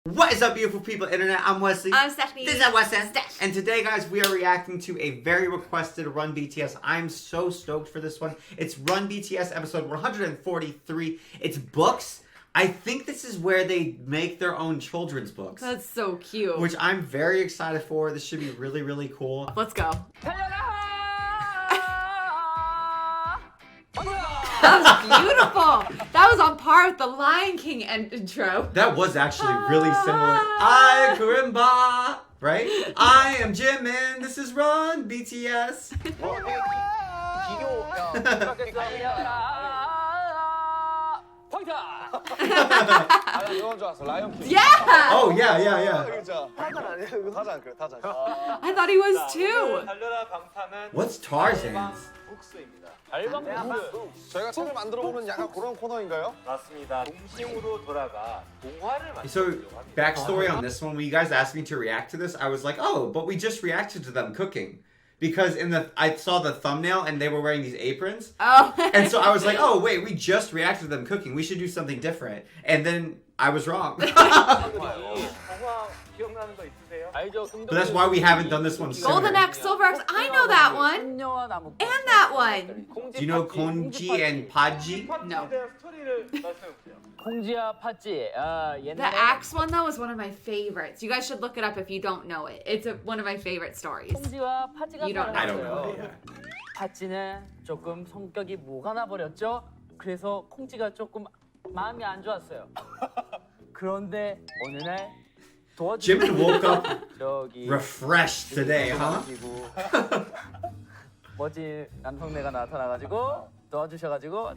What is up, beautiful people, internet? I'm Wesley. I'm Stephanie. This is Wesley. Steph. And today, guys, we are reacting to a very requested Run BTS. I'm so stoked for this one. It's Run BTS episode 143. It's books. I think this is where they make their own children's books. That's so cute. Which I'm very excited for. This should be really, really cool. Let's go. That was beautiful. That was on par with the Lion King intro. That was actually really similar. I Karimba, right? I am Jimin. This is Run BTS. Yeah. Oh yeah. I thought he was too. What's Tarzan's? 저희가 책을 만들어보는 약간 그런 코너인가요? 맞습니다. 동심으로 돌아가 동화를 So, 만들려고 합니다. backstory on this one, when you guys asked me to react to this, I was like, oh, but we just reacted to them cooking. Because I saw the thumbnail and they were wearing these aprons. Oh. And so I was like, oh, wait, we just reacted to them cooking. We should do something different. And then I was wrong. 동화 기억나는 거 있으세요? But that's why we haven't done this one sooner. Golden Axe, Silver Axe. I know that one. And that one. Do you know Konji and Paji? No. 에 대한 스토리를 말씀해주세요. 콩지와 팥지. The axe one though is one of my favorites. You guys should look it up if you don't know it. It's one of my favorite stories. 콩지와 팥지가 You don't know. I don't know. 살았어요. Yeah. 팥지는 조금 성격이 뭐가 나버렸죠. 그래서 콩지가 조금 마음이 안 좋았어요. 그런데 어느 날 Jimin woke up 저기 refreshed today, huh? 멋진 남성네가 나타나가지고 도와주셔가지고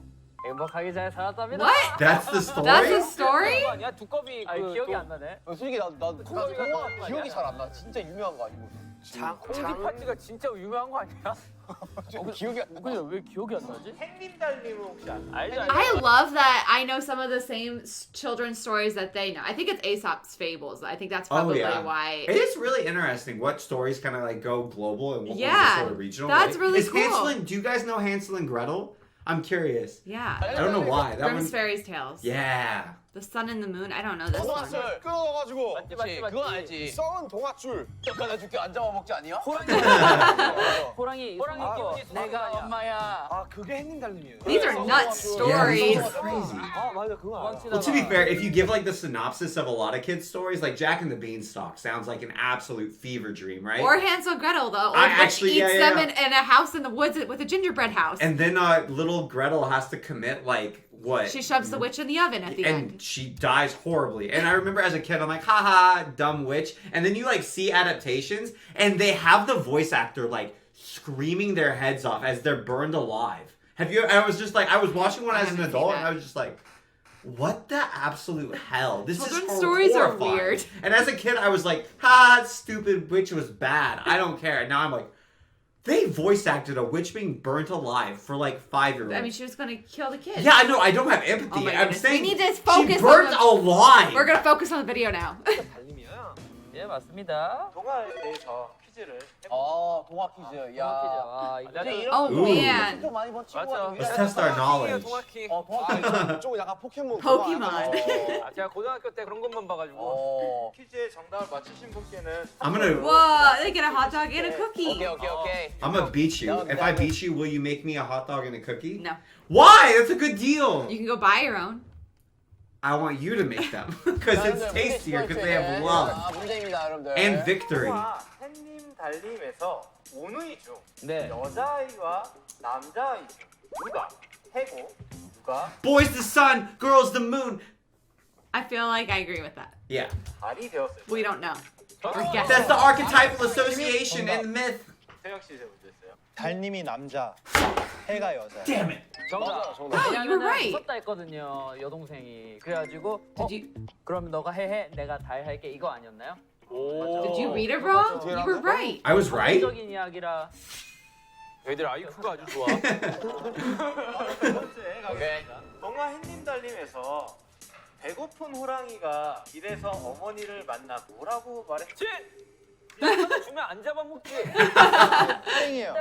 행복하게 잘 살았답니다. What? That's the story? That's a story? 아니야 두꺼비 기억이 안 나네. 솔직히 나 동화 기억이 잘 안 나. 진짜 유명한 거 아니고. 콩지 팥지가 진짜 유명한 거 아니야? 기억이 안 나. 근데 왜 기억이 안 나지? 햇님 달님은 혹시 아세요? 알지? I love that I know some of the same children's stories that they know. I think it's Aesop's Fables. I think that's probably why. It is really interesting what stories kind of like go global and what ones are Yeah, sort of regional. that's right? really is cool. Hansel and, do you guys know Hansel and Gretel? I'm curious. Yeah. I don't know why. That Grimm's one. Fairies Tales. Yeah. The Sun and the Moon. I don't know this one. 동화줄 끊어가지고. 맞지. 그건 알지. 썩은 동화줄. 하나 줄게 안 잡아먹지 아니야? 호랑이 기운이 내가 엄마야. 아 그게 햇님 달님이에요. These are nuts stories. Yeah, these are crazy. 아 맞아 그거 알아. Well, to be fair, if you give like the synopsis of a lot of kids' stories, like Jack and the Beanstalk sounds like an absolute fever dream, right? Or Hansel and Gretel, though. I Which actually- eats yeah, them yeah. in a house in the woods with a gingerbread house. And then little Gretel has to commit like what? She shoves the witch in the oven at the and end. she dies horribly. And I remember as a kid, I'm like, haha, dumb witch. And then you like see adaptations, and they have the voice actor like screaming their heads off as they're burned alive. Have you? I was just like, I was watching one I as an haven't seen adult, that. and I was just like, what the absolute hell? This Children's is stories are horrifying. weird. And as a kid, I was like, ha, stupid witch was bad. I don't care. And now I'm like, they voice acted a witch being burnt alive for like 5-year-olds. I mean, she was going to kill the kids. Yeah, I know. I don't have empathy. Oh my I'm goodness. saying We need to focus she burnt on alive. We're going to focus on the video now. 달님이야. 예 맞습니다. 동화에 대해서 퀴즈를 해볼게요. 아 동화 퀴즈. 야. 아, 근데 이런 Oh, Ooh. man. 거 많이 본 친구가 맞아. 좀 Let's 유일하게 test our knowledge. 동화 퀴즈. 좀 약간 포켓몬. 포켓몬. 제가 고등학교 때 그런 것만 봐가지고. 퀴즈의 정답을 맞추신 분께는 I'm gonna. Whoa, they get a hot dog and a cookie. 오케이. I'm gonna beat you. If I beat you, will you make me a hot dog and a cookie? No. Why? That's a good deal. You can go buy your own. I want you to make them because it's tastier because they have love 아 문제입니다 여러분들. and victory. 동화 햇님 달님에서 오누이 중 네. 여자아이와 남자아이 중 누가 해고 누가 Boys the sun, girls the moon. I feel like I agree with that. Yeah, 달이 되었을까요? We don't know. We're that's guessing. the archetypal association and myth. 태혁 씨 이제 문제 있어요. 달님이 남자, 해가 여자. Damn it. 정답. 정답. Oh, you were right. 무섭다 했거든요 여동생이. 그래가지고 Did you 그럼 너가 해 내가 달 할게 이거 아니었나요? did you read it wrong? You were right. I was right. 적인 이야기라. 애들 IQ가 아주 좋아. 두 번째 가겠습니다. 동화 햇님 달님에서 배고픈 호랑이가 길에서 어머니를 만나 뭐라고 말했지? 하나 주면 안 잡아먹지. 땡이에요.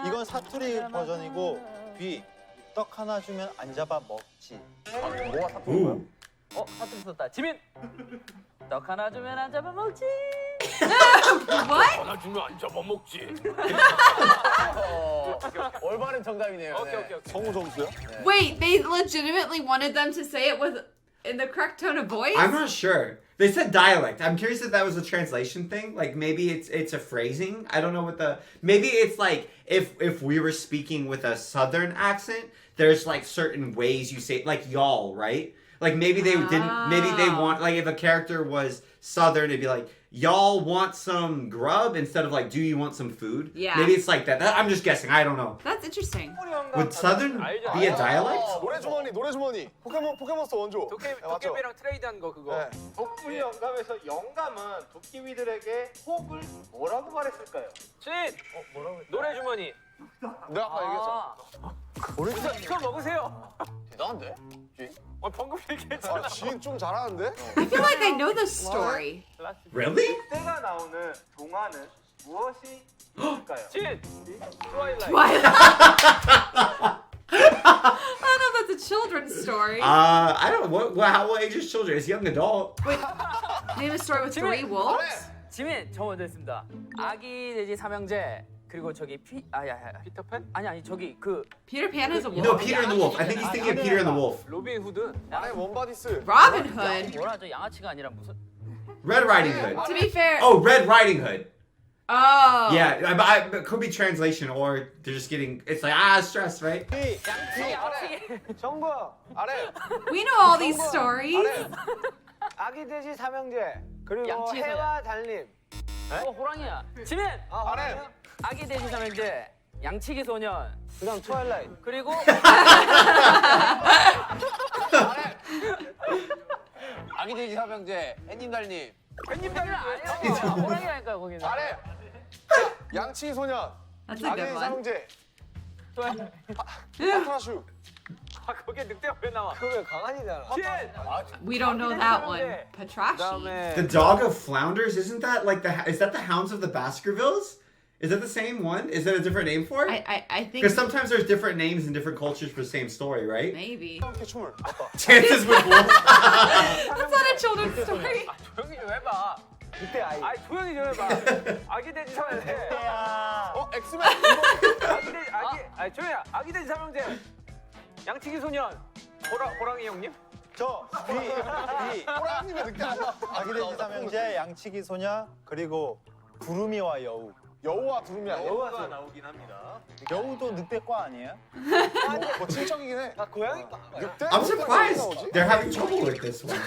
이건 사투리 버전이고 B. 떡 하나 주면 안 잡아 먹지. 뭐가 사투리야? Ooh. 사투리 썼다. 지민. 떡 하나 주면 안 잡아먹지. What? 나 주면 안 잡아먹지. 올바른 정답이네요. 오케이. 성우 점수요? Wait, they legitimately wanted them to say it with in the correct tone of voice? I'm not sure. They said dialect. I'm curious if that was a translation thing. Like maybe it's a phrasing. I don't know what the maybe it's like if we were speaking with a southern accent, there's like certain ways you say like y'all, right? Like maybe they didn't maybe they want like if a character was southern it'd be like y'all want some grub instead of like do you want some food? Yeah. Maybe it's like that. I'm just guessing. I don't know. That's interesting. Would southern be a dialect? 노래 주머니. 포켓몬스터 원조. 도깨비랑 트레이드한 거 그거. 네. 독수리 영감에서 영감은 도깨비들에게 혹을 뭐라고 말했을까요? 진. 노래 주머니. 내가 아까 얘기했잖아. 이거 먹으세요. 대단한데? 방금 얘기했잖아. 지인 좀 잘하는데? I feel like I know this story. Really? 때가 나오는 동화는 무엇이 있을까요? 진. 트와일라이트. What? I don't know if that's a children's story. I don't know what age is children? It's young adult. Name a story with three wolves? 지민 저 먼저 했습니다. 아기 돼지 삼형제 그리고 저기 피터팬? 아니 저기 그 Peter Pan is a wolf. No, Peter and the Wolf. I think he's thinking of Peter and the Wolf. 로빈 후드. 아니 원바디스. Robin Hood. 뭐라 저 양아치가 아니라 무슨 Red Riding Hood. To be fair. Oh, Red Riding Hood. Oh. Yeah, it could be translation or they're just getting. It's like stress, right? 정부 아래 We know all these stories. 아기 돼지 삼형제 그리고 양치기 해와 달님. 호랑이야. 지민 아래 아기 돼지 삼형제 양치기 소년 그다음 트와일라이트. 그리고 아기 돼지 삼형제 햇님 달님. 팬님 달라 아니야 호랑이라니까 거기는. 아래. 양치기 소년. That's a 아기 good one. 삼형제. 파트라슈. 거기에 늑대가 왜 나와? 그거 강아지잖아. 진. We don't know that one. Patrashi. 그다음에 The Dog of Flounders. Isn't that like is that the Hounds of the Baskervilles? Is that the same one? Is that a different name for it? I think Because sometimes there's different names in different cultures for the same story, right? maybe. 함께 춤을. Chances with wolves. That's not a children's story. 조용히 좀 해봐. 그때 아이. 조용히 좀 해봐. 아기 돼지 삼형제. 엑스맨. 아기 돼지 조용히. 아기 돼지 삼형제. 양치기 소년. 호랑이 형님? 저 비. 호랑이면 늑대 아니야. 아기 돼지 삼형제, 양치기 소녀, 그리고 구름이와 여우. 여우와 두루미 아니야? 여우가 나오긴 합니다. 여우도 늑대과 아니에요? 뭐 친척이긴 해. 아 고양이과. 늑대? I'm surprised they're having trouble with this one.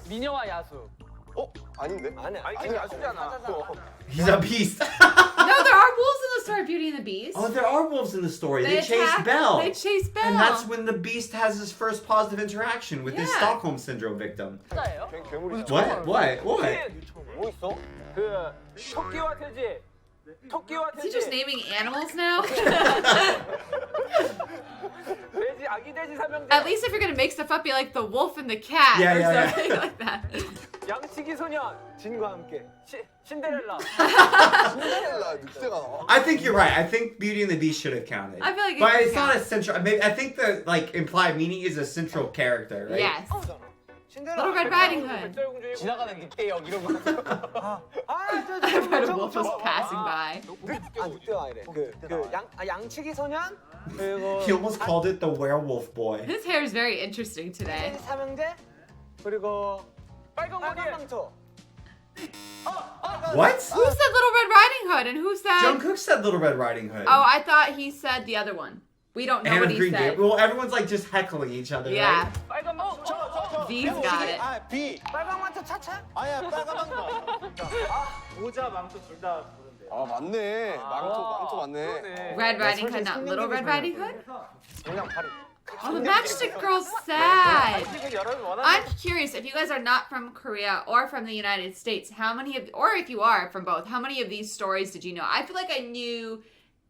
미녀와 야수. 아닌데? 아니야. 아니 야수잖아. He's a beast. No, there are wolves in the story Beauty and the Beast. Oh, there are wolves in the story. They chase attack- Belle. They chase Belle. And that's when the beast has his first positive interaction with his Yeah. Stockholm Syndrome victim. 진짜예요? 괴물이죠. What? 뭐 있어? 그 토끼와 돼지. 토끼와 Is he just 돼지. naming animals now? 돼지 아기 돼지 삼형제. At least if you're gonna make stuff up, be like the wolf and the cat Yeah, or yeah, yeah. something like that. 양치기 소년. 진과 함께. 신데렐라. 신데렐라 늑대가 나와. I think you're right. I think Beauty and the Beast should have counted. I feel like it but should it's not count. a central.Maybe I think the like implied meaning is a central character, right? Yes. 신데렐라. Little Red Riding Hood. 지나가는 늑대역 이런 거. I read a wolf was passing by. 늑대가 아니래. 양치기 소년 그리고 He almost called it the Werewolf Boy. His hair is very interesting today. 돼지 삼형제 그리고 빨간 빨간 머리. 망토. What? Who said Little Red Riding Hood and who said? Jungkook said Little Red Riding Hood. Oh, I thought he said the other one. We don't know and what of he Green said. Gables. Well, everyone's like just heckling each other, Yeah, right? 빨간 망토. V's got it. 아, 비. 빨간 망토 차차. 아니야, 빨간 망토. 모자, 망토 둘 다 부른대요. 아, 맞네. 망토 맞네. 그러네. Red Riding Hood, not Little Red Riding Hood. 그냥 발이. Oh, the Matchstick Girl's sad. 지금 여러분 원하는 I'm curious if you guys are not from Korea or from the United States, how many of, or if you are from both, how many of these stories did you know? I feel like I knew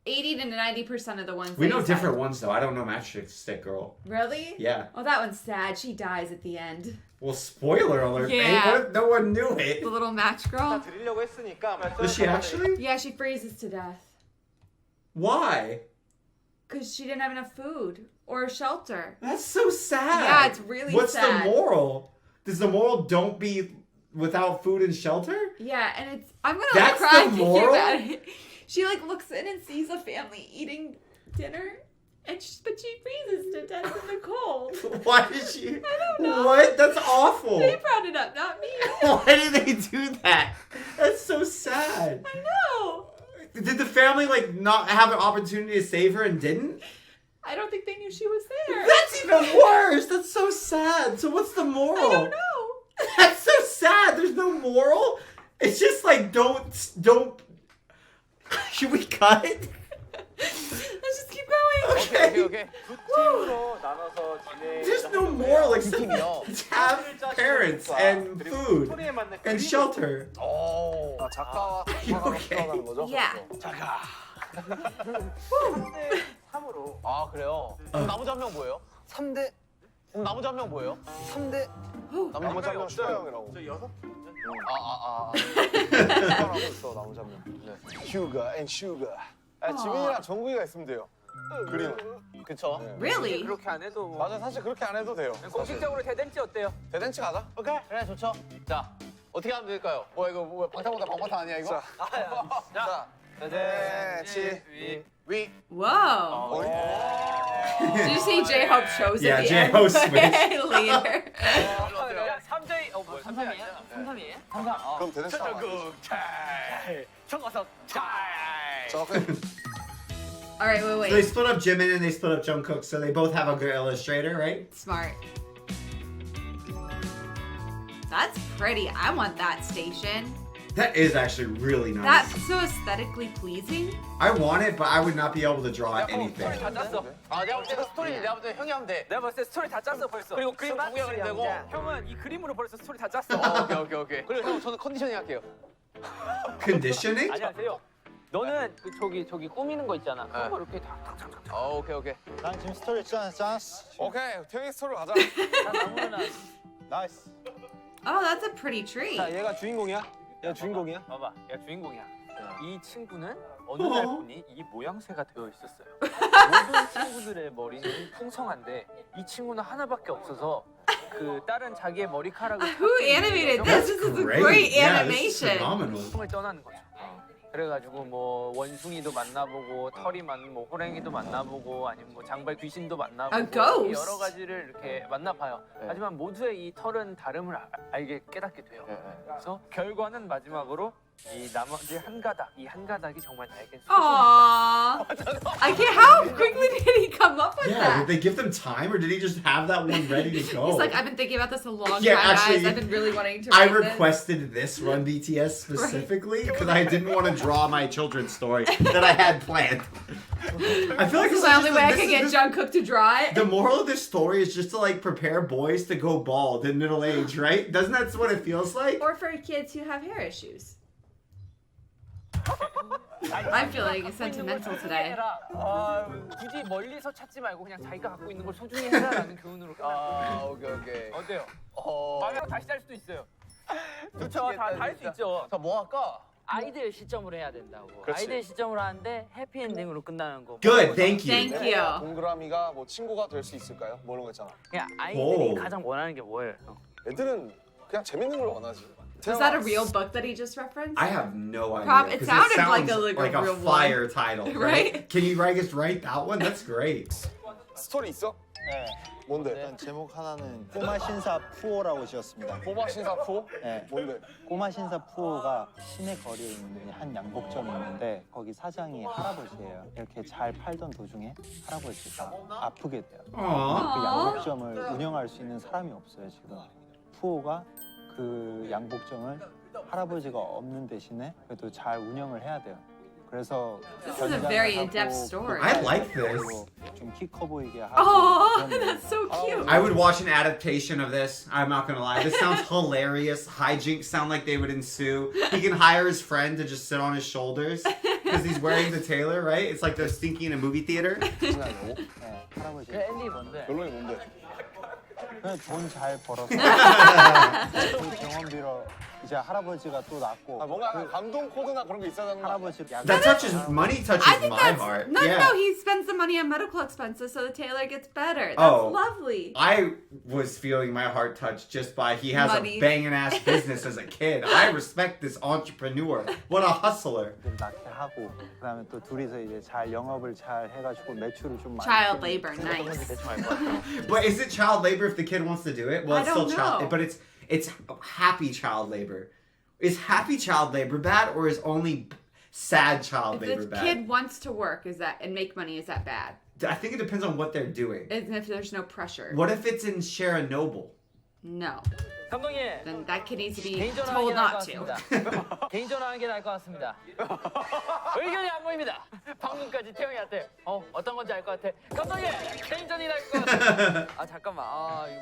80 to 90% of the ones. We that know you said. different ones though. I don't know Matchstick Girl. Really? Yeah. Oh, that one's sad. She dies at the end. Well, spoiler alert. Yeah. Hey, what if no one knew it? The little match girl. 드리려고 했으니까. Does she actually? Yeah, she freezes to death Why? because she didn't have enough food. or shelter. That's so sad. Yeah, it's really What's sad. the moral? Does the moral don't be without food and shelter? Yeah, and it's I'm gonna That's cry the thinking moral? about it. She like looks in and sees a family eating dinner, but she freezes to death in the cold. Why did she? I don't know. What? That's awful. They brought it up, not me. Why did they do that? That's so sad. I know. Did the family like not have an opportunity to save her and didn't? I don't think they knew she was there. That's even worse. That's so sad. So what's the moral? I don't know. That's so sad. There's no moral. It's just like don't. Should we cut? Let's just keep going. 오케이 오케이. 두 팀으로 나눠서 진행. There's no moral except 팀이요. have parents and food 스토리에 맞는 and 그림을 shelter. 오. 아, 작가와 작가가 오케이. 필요하다는 거죠? Yeah. 작가. 3대 3으로 아, 그래요? 그럼 나머지 한 명 뭐예요? 3대. 그럼 나머지 한 명 뭐예요? 3대. 나머지 한 명 슈가 형이라고. 저 6명. 슈가라고 있어, 나머지 한 명. 네. 슈가 앤 슈가. 아, 지민이랑 정국이가 있으면 돼요. 그림. 그쵸? 네. Really? 그렇게 안 해도 뭐. 맞아, 사실 그렇게 안 해도 돼요. 공식적으로 대댄치 어때요? 대댄치 가자. 오케이. 그래, 좋죠. 자, 어떻게 하면 될까요? 뭐야, 이거 뭐야, 방탄보다 방탄 아니야, 이거? 자, 대댄치 위. Whoa. Did you see J-Hope shows Yeah, at the J-Hope end? switch. Later. 야, 3대 뭐야? 3삼이에요? 3삼이에요? 그럼 대댄치 가자. 청어서 잘. 자, 오케이. All right, So they wait. split up Jimin and they split up Jungkook, so they both have a good illustrator, right? Smart. That's pretty. I want that station. That is actually really nice. That's so aesthetically pleasing. I want it, but I would not be able to draw 스토리 anything. 다 짰어. 아, 내가 볼 때 스토리 내가 볼 때 형이 하면 돼. 내가 봤을 때 스토리 다 짰어 벌써. 그리고 그림 정국이 그리면 되고. 형은 이 그림으로 벌써 스토리 다 짰어. 오케이. 그리고 형, 저는 컨디셔닝 할게요. Conditioning? 안녕하세요. 너는 그 저기 꾸미는 거 있잖아. 그런 거 이렇게 다 오케이. 난 지금 스토리 짰어. 오케이, 태영이 스토리 가자. 나무는 나이스. Oh, that's a pretty tree. 자, 얘가 주인공이야? 얘가 주인공이야? 봐봐, 얘가 주인공이야. 이 친구는 어느 날 보니 이 모양새가 되어 있었어요. 모든 친구들의 머리는 풍성한데 이 친구는 하나밖에 없어서 그 다른 자기의 머리카락을 Who animated this? This is a great Yeah, this is animation. phenomenal. 을 떠나는 거죠. 그래가지고 뭐 원숭이도 만나보고 털이 많은 뭐 호랭이도 만나보고 아니면 뭐 장발 귀신도 만나보고 A ghost. 여러 가지를 이렇게 만나봐요. 하지만 모두의 이 털은 다름을 알게 깨닫게 돼요. 그래서 결과는 마지막으로 이 나머지 한 가닥, 이 한 가닥이 정말 나에겐 Aww. I can't. How quickly did he come up with Yeah, that? did they give them time or did he just have that one ready to go? He's like, I've been thinking about this a long Yeah, time, actually, guys. I've been really wanting to I write this. requested this Run BTS specifically because I didn't want to draw my children's story that I had planned. I feel like This is this the only way I this can get this- Jungkook to draw it. The moral of this story is just to like prepare boys to go bald in middle age, right? Doesn't that what it feels like? Or for kids who have hair issues. I'm feeling sentimental today. 굳이 멀리서 찾지 말고 그냥 자기가 갖고 있는 걸 소중히 해라라는 교훈으로 아, 오케이. 어때요? 어. 마음대로 다시 짤 수도 있어요. 좋죠, 다 할 수 있죠. 자, 뭐 할까? 아이들 시점으로 해야 된다고. 그렇지. 아이들 시점으로 하는데 해피엔딩으로 끝나는 거. Good, thank you. Thank you. 동그라미가 뭐 친구가 될 수 있을까요? 뭐 이런 거 있잖아. 그냥 아이들이 오. 가장 원하는 게 뭐예요? 애들은 그냥 재밌는 걸 원하지. Was that a real book that he just referenced? I have no idea. Prob- it 'cause sounded like sounds a real one. fire title, right? Right? Can you just write that one? That's great. 스토리 있어? 네. 뭔데? 일단 제목 하나는 꼬마 신사 푸오라고 지었습니다. 보마 신사포? 네. 뭔데? 꼬마 신사 푸오가 시내 거리에 있는 한 양복점이 있는데 거기 사장이 할아버지예요. 이렇게 잘 팔던 도중에 할아버지가 아프게 돼요. Aww. 그 양복점을 운영할 수 있는 사람이 없어요 지금. 푸오가 그 양복점을 할아버지가 없는 대신에 그래도 잘 운영을 해야 돼요. 그래서 This is a very in-depth story. I like this. 좀 키 커 보이게 하고. Oh, 그런 that's so cute. I would watch an adaptation of this. I'm not gonna lie. This sounds hilarious. Hijinks sound like they would ensue. He can hire his friend to just sit on his shoulders because he's wearing the tailor, right? It's like they're stinking in a movie theater. 네, 할아버지. 그 엔딩이 뭔데? 결론이 뭔데? 그냥 돈 잘 벌어서 그 병원비로 이제 할아버지가 또 낳고 뭔가 감동 코드나 그런 게 있어야 되는 거 할아버지 약 That touches money touches I think my that's heart. no, yeah. no. He spends the money on medical expenses so the tailor gets better. That's Oh. lovely. I was feeling my heart touched just by he has Money. a banging ass business as a kid. I respect this entrepreneur. What a hustler. 낳게 하고 그다음에 또 둘이서 이제 잘 영업을 잘 해가지고 매출을 좀 많이 Child 좀- labor, nice. But is it child labor if the kid wants to do it? Well, I it's still don't child, know. but it's happy child labor. Is happy child labor bad, or is only sad child If labor the bad? kid wants to work, is that and make money? Is that bad? I think it depends on what they're doing. And if there's no pressure, What if it's in Sharon Noble? no. 감독님 Then that kid needs to be 개인 전화하는 told 게 나을 not 것 to. 같습니다. 개인 전화하는 게 나을 것 같습니다. 의견이 안 보입니다. 방금까지 태영이한테 어떤 건지 알 것 같아. 감독님 개인 전이 나을 것 같아. 아 잠깐만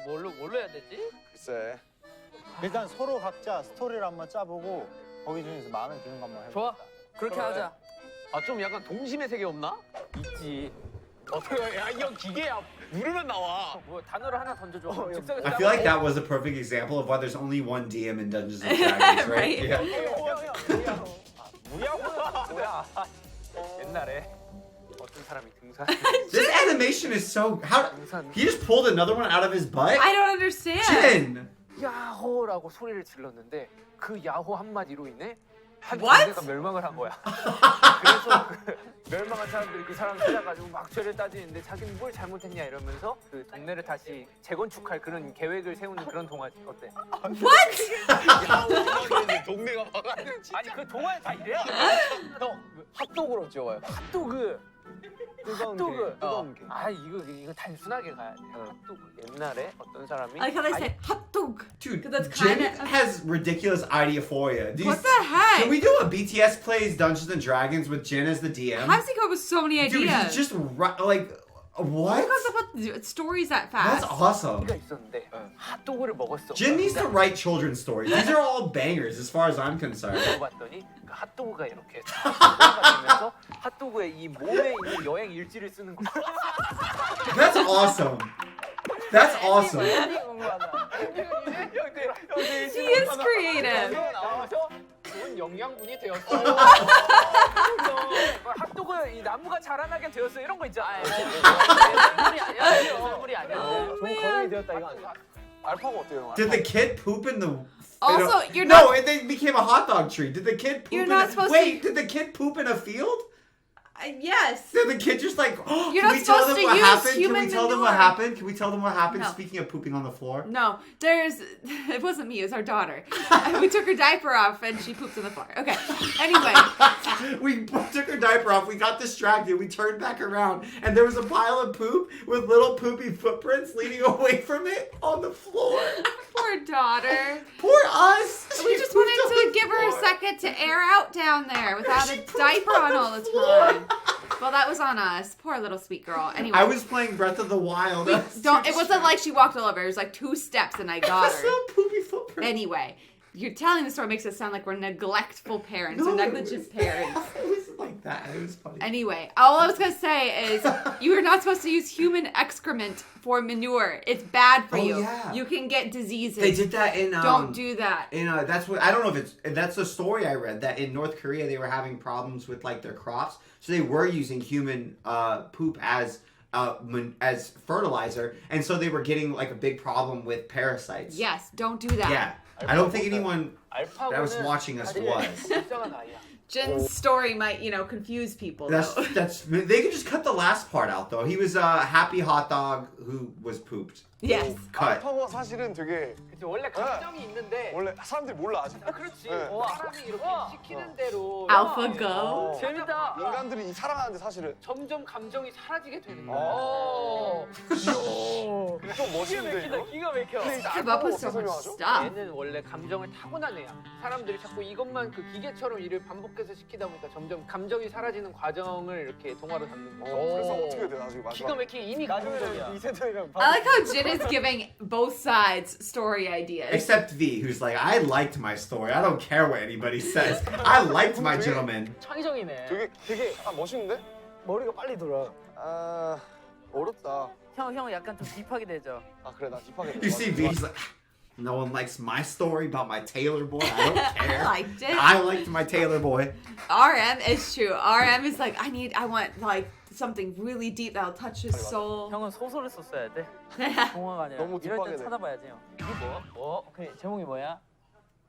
이거 뭘로 해야 되지? 글쎄. 일단 서로 각자 스토리를 한번 짜보고 거기 중에서 마음에 드는 거 한번 해볼까? 좋아 그렇게 하자. 좀 약간 동심의 세계 없나? 있지. 어떻게 이 형 기계야. 누르면 나와. 뭐 단어를 하나 던져줘. 즉석에서 I feel like that was a perfect example of why there's only one DM in Dungeons and Dragons, right? Right. Yeah. 뭐야? 옛날에 어떤 사람이 등산. This animation is so how he just pulled another one out of his butt. I don't understand. Jin. 야호라고 소리를 질렀는데 그 야호 한마디로 인해 한 What? 동네가 멸망을 한 거야. 그래서 그 멸망한 사람들이 그 사람 찾아가지고 막 죄를 따지는데 자기는 뭘 잘못했냐 이러면서 그 동네를 다시 재건축할 그런 계획을 세우는 그런 동화지. 어때? What? 동네가 막아는 아니 그 동화에 다 이래요? 형 핫도그로 지어요. 핫도그. 핫도그. 뜨거운 게. 이거 단순하게 가야 돼. 핫도그. 옛날에 어떤 사람이 I like how they say hot dog. Dude, 'Cause that's Jin kinda- has ridiculous ideaphoria. Do you- What the heck? Can we do a BTS plays Dungeons and Dragons with Jin as the DM? How does he come up with so many Dude, ideas? he's just like what? Who comes up with stories that That's fast? awesome. 가 있었는데 핫도그를 먹었어. Jin needs to write children's stories. These are all bangers as far as I'm concerned. 먹어봤더니 그 핫도그가 이렇게 가 되면서 핫도그의 이 몸에 있는 여행 일지를 쓰는 거야. That's awesome. That's awesome. He is creative. 나와서 좋은 영양분이 되었어. 핫도그 이 나무가 자라나게 되었어. 이런 거 있잖아. 물이 아니야. 물이 아니야. Oh, 좋은 걸음이 되었다 이거 아니야? 알파고 어때요? Did the kid poop in the? Also, in a, you're no, not- and then became a hot dog tree. Did the kid poop? You're in not a, supposed wait, to- did the kid poop in a field? Yes. Did the kid just like? Oh, You're can not we tell supposed them to what use happened? Can we human tell them what manure. happened? Can we tell them what happened? No. Speaking of pooping on the floor. No, it wasn't me, it was our daughter. We took her diaper off and she pooped on the floor. Okay. Anyway, We took her diaper off. We got distracted. We turned back around, and there was a pile of poop with little poopy footprints leading away from it on the floor. poor daughter. Poor us. We She just pooped wanted on to the give her a floor. second to air out down there without She a pooped diaper on all the floor. time. Well, that was on us. Poor little sweet girl. Anyway. I was playing Breath of the Wild. I was Don't. too It wasn't like she walked all over. It was like 2 steps, and I got her. Some poopy footprint. Anyway, you're telling the story makes it sound like we're neglectful parents or No, it negligent was- parents. It was like that. It was funny. Anyway, all I was gonna say is you are not supposed to use human excrement for manure. It's bad for Oh, you. yeah. You can get diseases. They did that in. Don't do that. In that's what I don't know if that's the story I read that in North Korea they were having problems with like their crops, so they were using human poop as fertilizer, and so they were getting like a big problem with parasites. Yes, don't do that. Yeah. I don't think anyone 알파고는 that was watching us was. 불쌍한 아이야. Jin's story might, confuse people. Though. That's they could just cut the last part out though. He was a happy hot dog who was pooped. Yes. Cut. 알파고가 사실은 되게 그치, 원래 감정이 있는데 원래 사람들이 몰라 아직. 그렇지. 네. 사람이 이렇게 시키는 대로 Alpha go. 재밌다. 인간들이 사랑하는데 사실은 점점 감정이 사라지게 되는 거야. 좀 멋있는데 이거? 기가 막혀. Come up with so much stuff. 얘는 원래 감정을 타고난 애야. 사람들이 자꾸 이것만 그 기계처럼 일을 반복해서 시키다 보니까 점점 감정이 사라지는 과정을 이렇게 동화로 담는 거야. 그래서 어떻게 돼 나중에 기가 마지막? 막히게 이미 감정이야. 이세돌이랑 I like how Jin is giving both sides story ideas. Except V, who's like, I liked my story. I don't care what anybody says. I liked my gentleman. 창의적이네. 되게 멋있는데? 머리가 빨리 돌아. 어렵다. 형 약간 좀 딥하게 되죠. 아 그래 나 딥하게. You see V, he's like, No one likes my story about my tailor boy. I don't care. I liked it. I liked my tailor boy. RM is true. RM is like I want like something really deep that'll touch his soul. 형은 소설을 썼어야 돼. 동화가 아니라. 너무 이럴 딥하게 땐 돼. 찾아봐야지 형. 이게 뭐? 그 제목이 뭐야?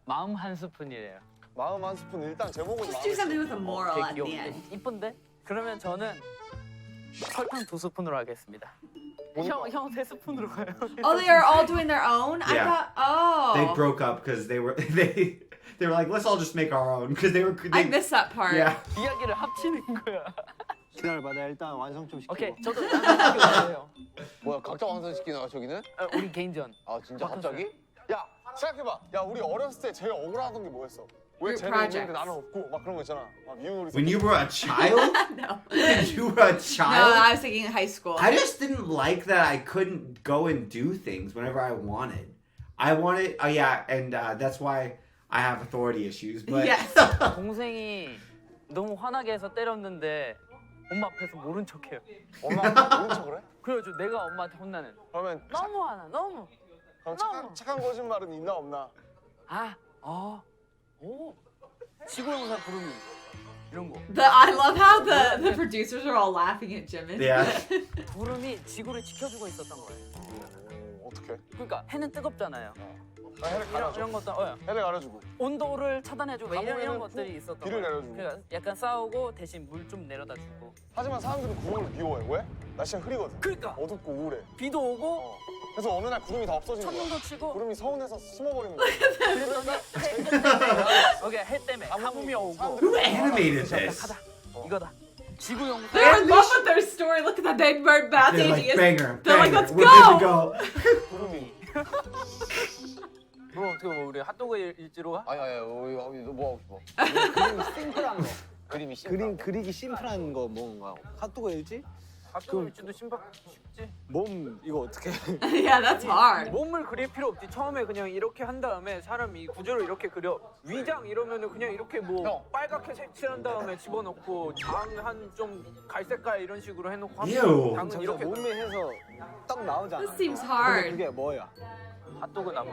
마음 한 스푼이래요. 마음 한 스푼 일단 제목은 Just do something with a moral at 되게 the end. 이쁜데? 그러면 저는 설탕 2스푼으로 하겠습니다. 형 3스푼으로 가요. Oh, they are all doing their own? I Yeah. thought, oh. They broke up because they were like, let's all just make our own because they were. I missed that part. Yeah. 이야기를 합치는 거야. 기다려봐, 내가 일단 완성 좀 시키고. 오케이, 저도 해요. 뭐야 각자 완성시키나 저기는? 우리 개인전. 아 진짜 갑자기? 야 생각해봐. 야 우리 어렸을 때 제일 억울하던 게 뭐였어? 왜 Group 쟤는 projects. 있는데 나는 없고 막 그런 거 있잖아. 막 미운 우리 When you were a child. No. When you were a No, child. I was thinking high school. I just didn't like that I couldn't go and do things whenever I wanted. I wanted, oh yeah, and that's why I have authority issues. But Yes. 동생이 너무 화나게 해서 때렸는데 엄마 앞에서 모른 척해요. 엄마한테 모른 척을 해? 그래가지고 내가 엄마한테 혼나는. 그러면 너무 화나, 너무. 그럼 착한 거짓말은 있나 없나? 오, 지구용사 구름이 이런 거. I love how the producers are all laughing at Jimin. Yeah. 구름이 지구를 지켜주고 있었던 거예요. 어떻게? 그러니까 해는 뜨겁잖아요. 해를 갈아줘. 이런 것도 해를 갈아주고. 온도를 차단해주고 이런 가보면은 것들이 있었던 비를 거예요. 내려주고. 그러니까 약간 싸우고 대신 물 좀 내려다 주고. 하지만 사람들은 구름을 미워해. 왜? 날씨가 흐리거든. 그러니까 어둡고 우울해. 비도 오고 그래서 어느 날 구름이 다 없어지는 거야. 천둥도 치고. 구름이 서운해서 숨어버리는 거야. 오케이, 해 때문에 가뭄이 오고. Who animated this? 가자. 이거다. 지구용사. They're in love with their story. Look at that. They were math They're like, atheists. banger, They're like, banger. let's We're good to go. go. 구름이. 그럼 어떻게 뭐 우리 핫도그 일지로 가? 아니 너뭐 하고 싶어? 그림이 심플한 거. 그림이 심플한 그림 거. 그리기 심플한 거 뭔가. 핫도그 일지? 핫도그 일지도 쉽지. 몸 이거 어떻게? Yeah, that's hard. 몸을 그릴 필요 없지. 처음에 그냥 이렇게 한 다음에 사람이 구조를 이렇게 그려. 위장 이러면은 그냥 이렇게 뭐 형. 빨갛게 색칠한 다음에 집어넣고 장 한 좀 갈색깔 이런 식으로 해놓고 Ew. 장은 저기서 이렇게 몸에 해서 딱 나오잖아. This seems 근데 hard. 그게 뭐야? 핫도그 나무.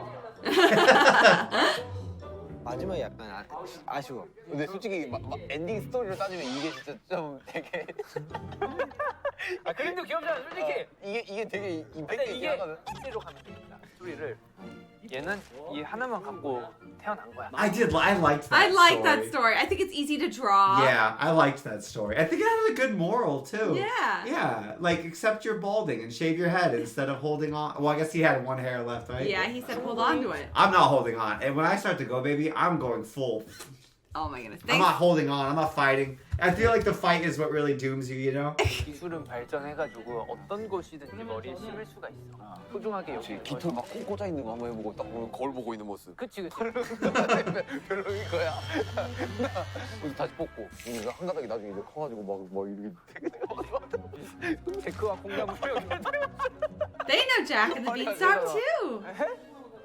마지막에 약간 아쉬워. 근데 솔직히 엔딩 스토리로 따지면 이게 진짜 좀 되게 아 그림도 귀엽잖아 솔직히. 이게 되게 임팩트 근데 있긴 이게 하거든. 실제로 가면 됩니다. 스토리를 얘는 이 하나만 갖고 태어난 거야. I liked that I like story. that story. I think it's easy to draw. Yeah, I liked that story. I think it had a good moral too. Yeah. Yeah, like accept you're balding and shave your head instead of holding on. Well, I guess he had one hair left, right? Yeah, he said hold on to it. I'm not holding on. And when I start to go, baby, I'm going full. Oh my goodness. I'm Thanks. not holding on. I'm not fighting. I feel like the fight is what really dooms you, you know? 기술은 발전해가지고 어떤 곳이든지 머리에 심을 수가 있어. 소중하게 그렇지. 여기는 깃털 막 꽂아 있는 거 한번 해보고 딱 보면 거울 보고 있는 모습. 그치. 별로인 거야. 그래서 다시 뽑고 이거 한 가닥이 나중에 이제 커가지고 막 이렇게 데크와 공룡 수영. They know Jack and the Beanstalk too.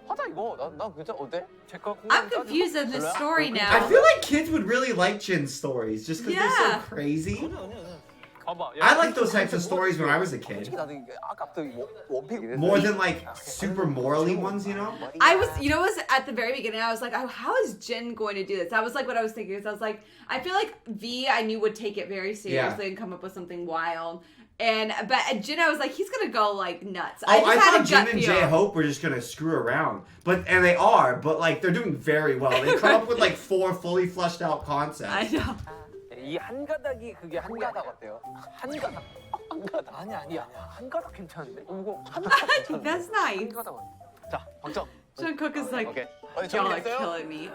하자 이거. 난 괜찮아. 어때? 제거 공룡. I'm confused in this story I now. feel like kids would really like Jin's stories just because they're Yeah. so crazy. 봐봐. I like those types of stories when I was a kid. 솔직히 나는 이게 아까부터 원픽 More than like super morally ones, you know? I was, you know, it was at the very beginning. I was like, oh, how is Jin going to do this? That was like what I was thinking. Is I was like, I feel like V, I knew would take it very seriously and come up with something wild. But Jin, I was like, he's gonna go like nuts. Oh, I just had thought a Jin gut and feel. J-Hope were just gonna screw around, and they are. But like, they're doing very well. They come up with like 4 fully fleshed out concepts. I know. 이 한 가닥이 그게 한 가닥 어때요? 한 가닥. 한 가닥. 아니야. 한 가닥 괜찮은데? 이거 한 I think that's 한 nice. 가닥. 자, 박정. Jungkook is like, 오케이. y'all are killing me.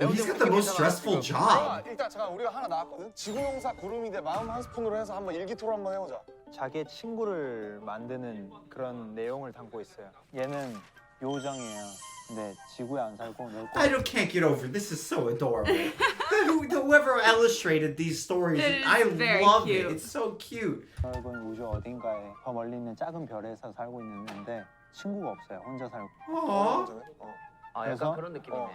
He's got the most stressful job. 일단 잠깐 우리가 하나 나왔거든. 지구용사 구름이 돼 마음 한 스푼으로 해서 한번 일기토로 한번 해보자. 자기의 친구를 만드는 그런 내용을 담고 있어요. 얘는 요정이에요. 근데 지구에 안 살고 I can't get over it. This is so adorable. Whoever illustrated these stories, It is I very love cute. it. It's so cute. 넓은 우주 어딘가에 더 멀리 있는 작은 별에서 살고 있는데 친구가 없어요. 혼자 살고. Aww. 아 그래서? 약간 그런 느낌이네.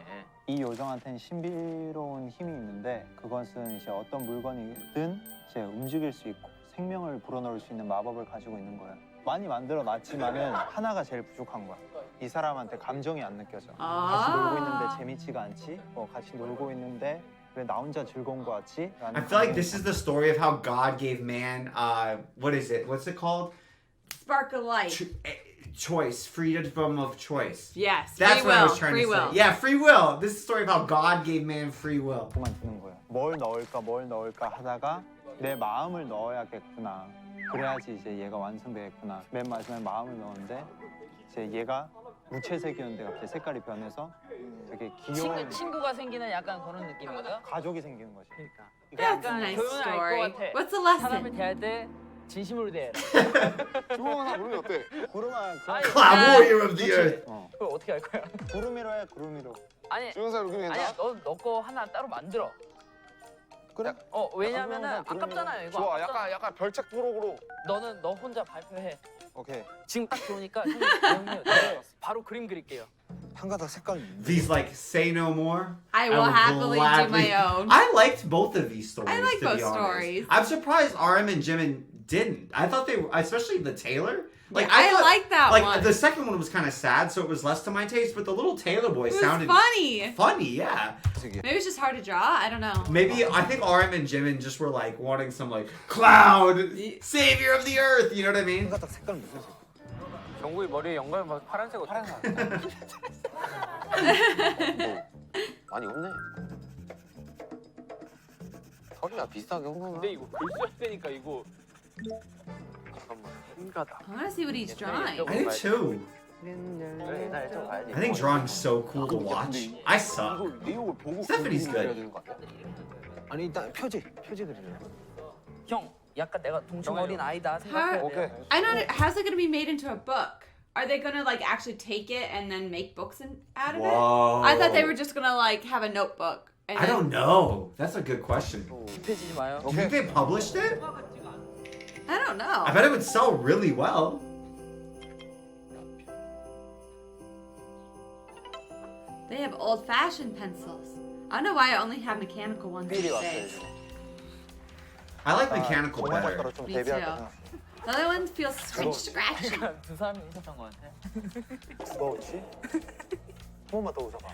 이 요정한테는 신비로운 힘이 있는데 그것은 이제 어떤 물건이든 이제 움직일 수 있고 생명을 불어넣을 수 있는 마법을 가지고 있는 거예요. 많이 만들어 놨지만은 하나가 제일 부족한 거야. 이 사람한테 감정이 안 느껴져. 아. 같이 놀고 있는데 재밌지가 않지? 같이 놀고 있는데 왜 나 혼자 즐거운 거 같지? I feel like this is the story of how God gave man, what is it? What's it called? Spark of light. Choice, freedom of choice. Yes. That's free what I will. was trying Free to will. say. Yeah, free will. This is the story of how God gave man free will. 그만 드는 거예요. 뭘 넣을까 하다가 내 마음을 넣어야겠구나. 그래야지 이제 얘가 완성되겠구나. 맨 마지막에 마음을 넣었는데 이제 얘가 무채색이었는데 갑자기 색깔이 변해서 되게 귀여운 친구가 생기는 약간 그런 느낌인가? 가족이 생기는 거지. 그러니까. That's a nice 교훈을 story. 알것 같아. What's the 사람을 lesson? 대할 때 진심으로 대해라. 조용하나 모르면 어때? 구름아, 아니, Cloud warrior of the earth. 그걸 어떻게 할 거야? 구름이로 해, 구름이로. 아니, 조용사 여기 아니야, 괜찮아? 너 거 하나 따로 만들어. 그래? 왜냐면은 아, 그러면 아깝잖아요, 이거. 좋아, 아깝잖아. 약간 별책 프로그로. 너 혼자 발표해. 오케이. 지금 딱 좋으니까 형님 바로 그림 그릴게요. 한 가닥 색깔. These like say no more. I will happily do my own. I liked both of these stories. I like to both be honest. stories. I'm surprised RM and Jimin didn't. I thought they were, especially the Taylor. Like I thought, like that like, one. the second one was kind of sad, so it was less to my taste. But the little Taylor boy It was sounded funny. funny, yeah. Maybe it's just hard to draw. I don't know. Maybe I think RM and Jimin just were like wanting some like cloud savior of the earth. You know what I mean? 한 가닥 색깔 무슨 색? 정국이 머리에 연관 막 파란색 옷. 많이 없네. 털이야 비슷하게 온 거나. 근데 이거 글 써야 되니까 이거 잠깐만. 한가다. I want to see what he's drawing. I do too. 그래, 나 일단 가야지. I think drawing's so cool to watch. I suck. 이거 내용을 보고 Stephanie's 그림을 good. 그려야 되는 거 아니야? 아니 일단 표지 그리려. 형, 약간 내가 동충 어린 아이다 How, 생각해야 돼. 오케이. I don't. How's it going to be made into a book? Are they going to like actually take it and then make books out of it? Whoa. I thought they were just going to like have a notebook. And I don't know. That's a good question. 힙해지지 마요. Do you think they published it? I don't know. I bet it would sell really well. They have old-fashioned pencils. I don't know why I only have mechanical ones these days. I like mechanical 동화 better. 작가로 좀 Me 데뷔할까 too. 생각. The other one feels scratchy. 두 사람이 있었던 것 같아. 뭐 웃지? 한 번만 더 웃어봐.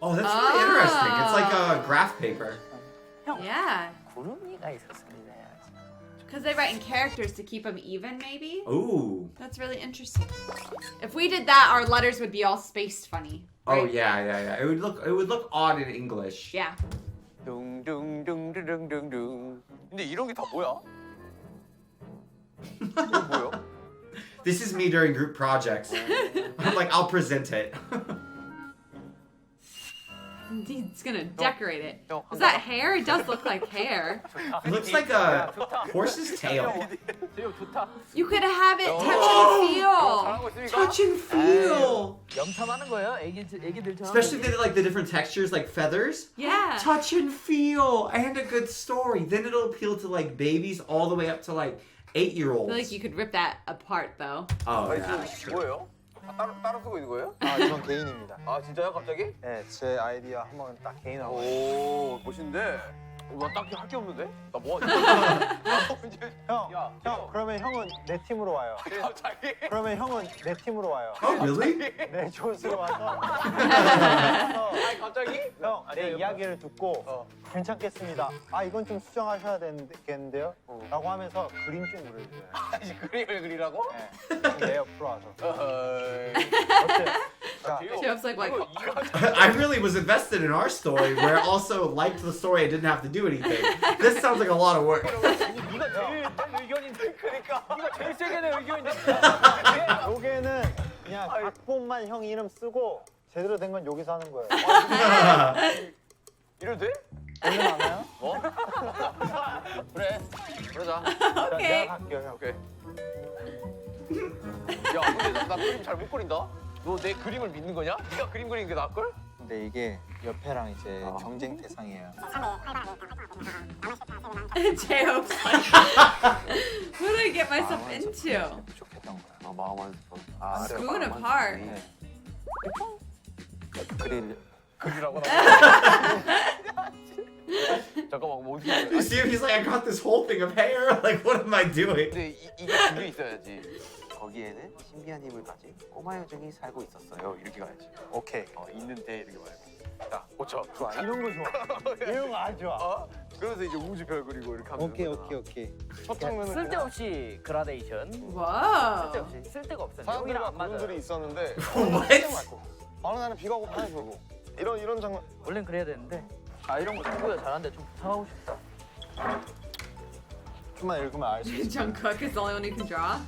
Oh, that's really Ah. interesting. It's like a graph paper. Yeah. 구름이가 있었습니다. Because they write in characters to keep them even, maybe? Ooh. That's really interesting. If we did that, our letters would be all spaced funny. Oh right? yeah. It would look odd in English. Yeah. 둥둥둥둥둥둥. 근데 이런 게 다 뭐야? This is me during group projects. I'm like, I'll present it. He's gonna decorate it. 형, Is that hair? It does look like hair. It looks like a horse's tail. 제육 좋다. You could have it touch and feel. 잘하고 있으니까. Touch and feel. 염탐하는 거예요, 애기들처럼. Especially if they did like the different textures, like feathers. Yeah. Touch and feel, and a good story. Then it'll appeal to like babies all the way up to like I 8-year-olds. feel like you could rip that apart though. Oh 아니, yeah. 지금 뭐예요? 따로 쓰고 있는 거예요? 아 이건 개인입니다. 아 진짜요? 갑자기? 네, 제 아이디어 한번 딱 개인하고. 오 멋있는데. 나 딱히 할 게 없는데? 나 뭐 하지? 형, 그러면 형은 내 팀으로 와요. 갑자기? 그러면 형은 내 팀으로 와요. Oh really? 내 조수로 와서. 아니 갑자기? 형, 내 이야기를 듣고 괜찮겠습니다. 아 이건 좀 수정하셔야 되겠는데요? 라고 하면서 그림 좀 그려줘요. 아니 그림을 그리라고? 네, 내 옆으로 와서. 어허이. 어때? 자, Jeff's like, what? I really was invested in our story, where I also liked the story. I didn't have to do anything. This sounds like a lot of work. 네가 제일 센 의견인데. 그러니까. 네가 제일 세게 낸 의견인데. 여기에는 그냥 각본만 형 이름 쓰고 제대로 된 건 여기서 하는 거예요. 이래도 돼? 오늘 아나요? 뭐? 그래. 그러자. 자, Okay. 내가 갈게요, 형. 오케이. 야 근데 나 그림 잘 못 그린다? 너 내 그림을 믿는 거냐? 네가 그림 그리는 게 나을걸? 근데 이게 옆에랑 이제 경쟁 대상이에요. Jeff's like, what did I get myself into? 부족했던 거야. 아 마음 안 슬퍼. 아, 그래, Screwing 마음 apart. 네. 그릴 그리라고 나. 잠깐만 뭐 어디 You see him? He's like, I got this whole thing of hair. Like, what am I doing? 근데 이게 그게 있어야지. 거기에는 신비한 힘을 가진 꼬마 요정이 살고 있었어요. 이렇게 가야지. 오케이. 있는데 이렇게 말고. 자, 고쳐. 좋아. 이런 거 좋아. 이런 거 아주 좋아. 그래서 이제 우주별 그리고 이렇게 하면 오케이 되는 거잖아. 오케이 오케이. 첫 장면은 쓸데없이 그라데이션. 와우. 쓸데없이 쓸데가 없어요. 사람들과 여기랑 안 맞아요. 그분들이 있었는데 What? 어느 날은 비가 오고 바람이 불고 이런 장면. 원래는 그래야 되는데. 아 이런 거 친구가 잘하는데 좀 부탁하고 싶다. 좀만 읽으면 알 수 있어. Jungkook is the only one who can draw.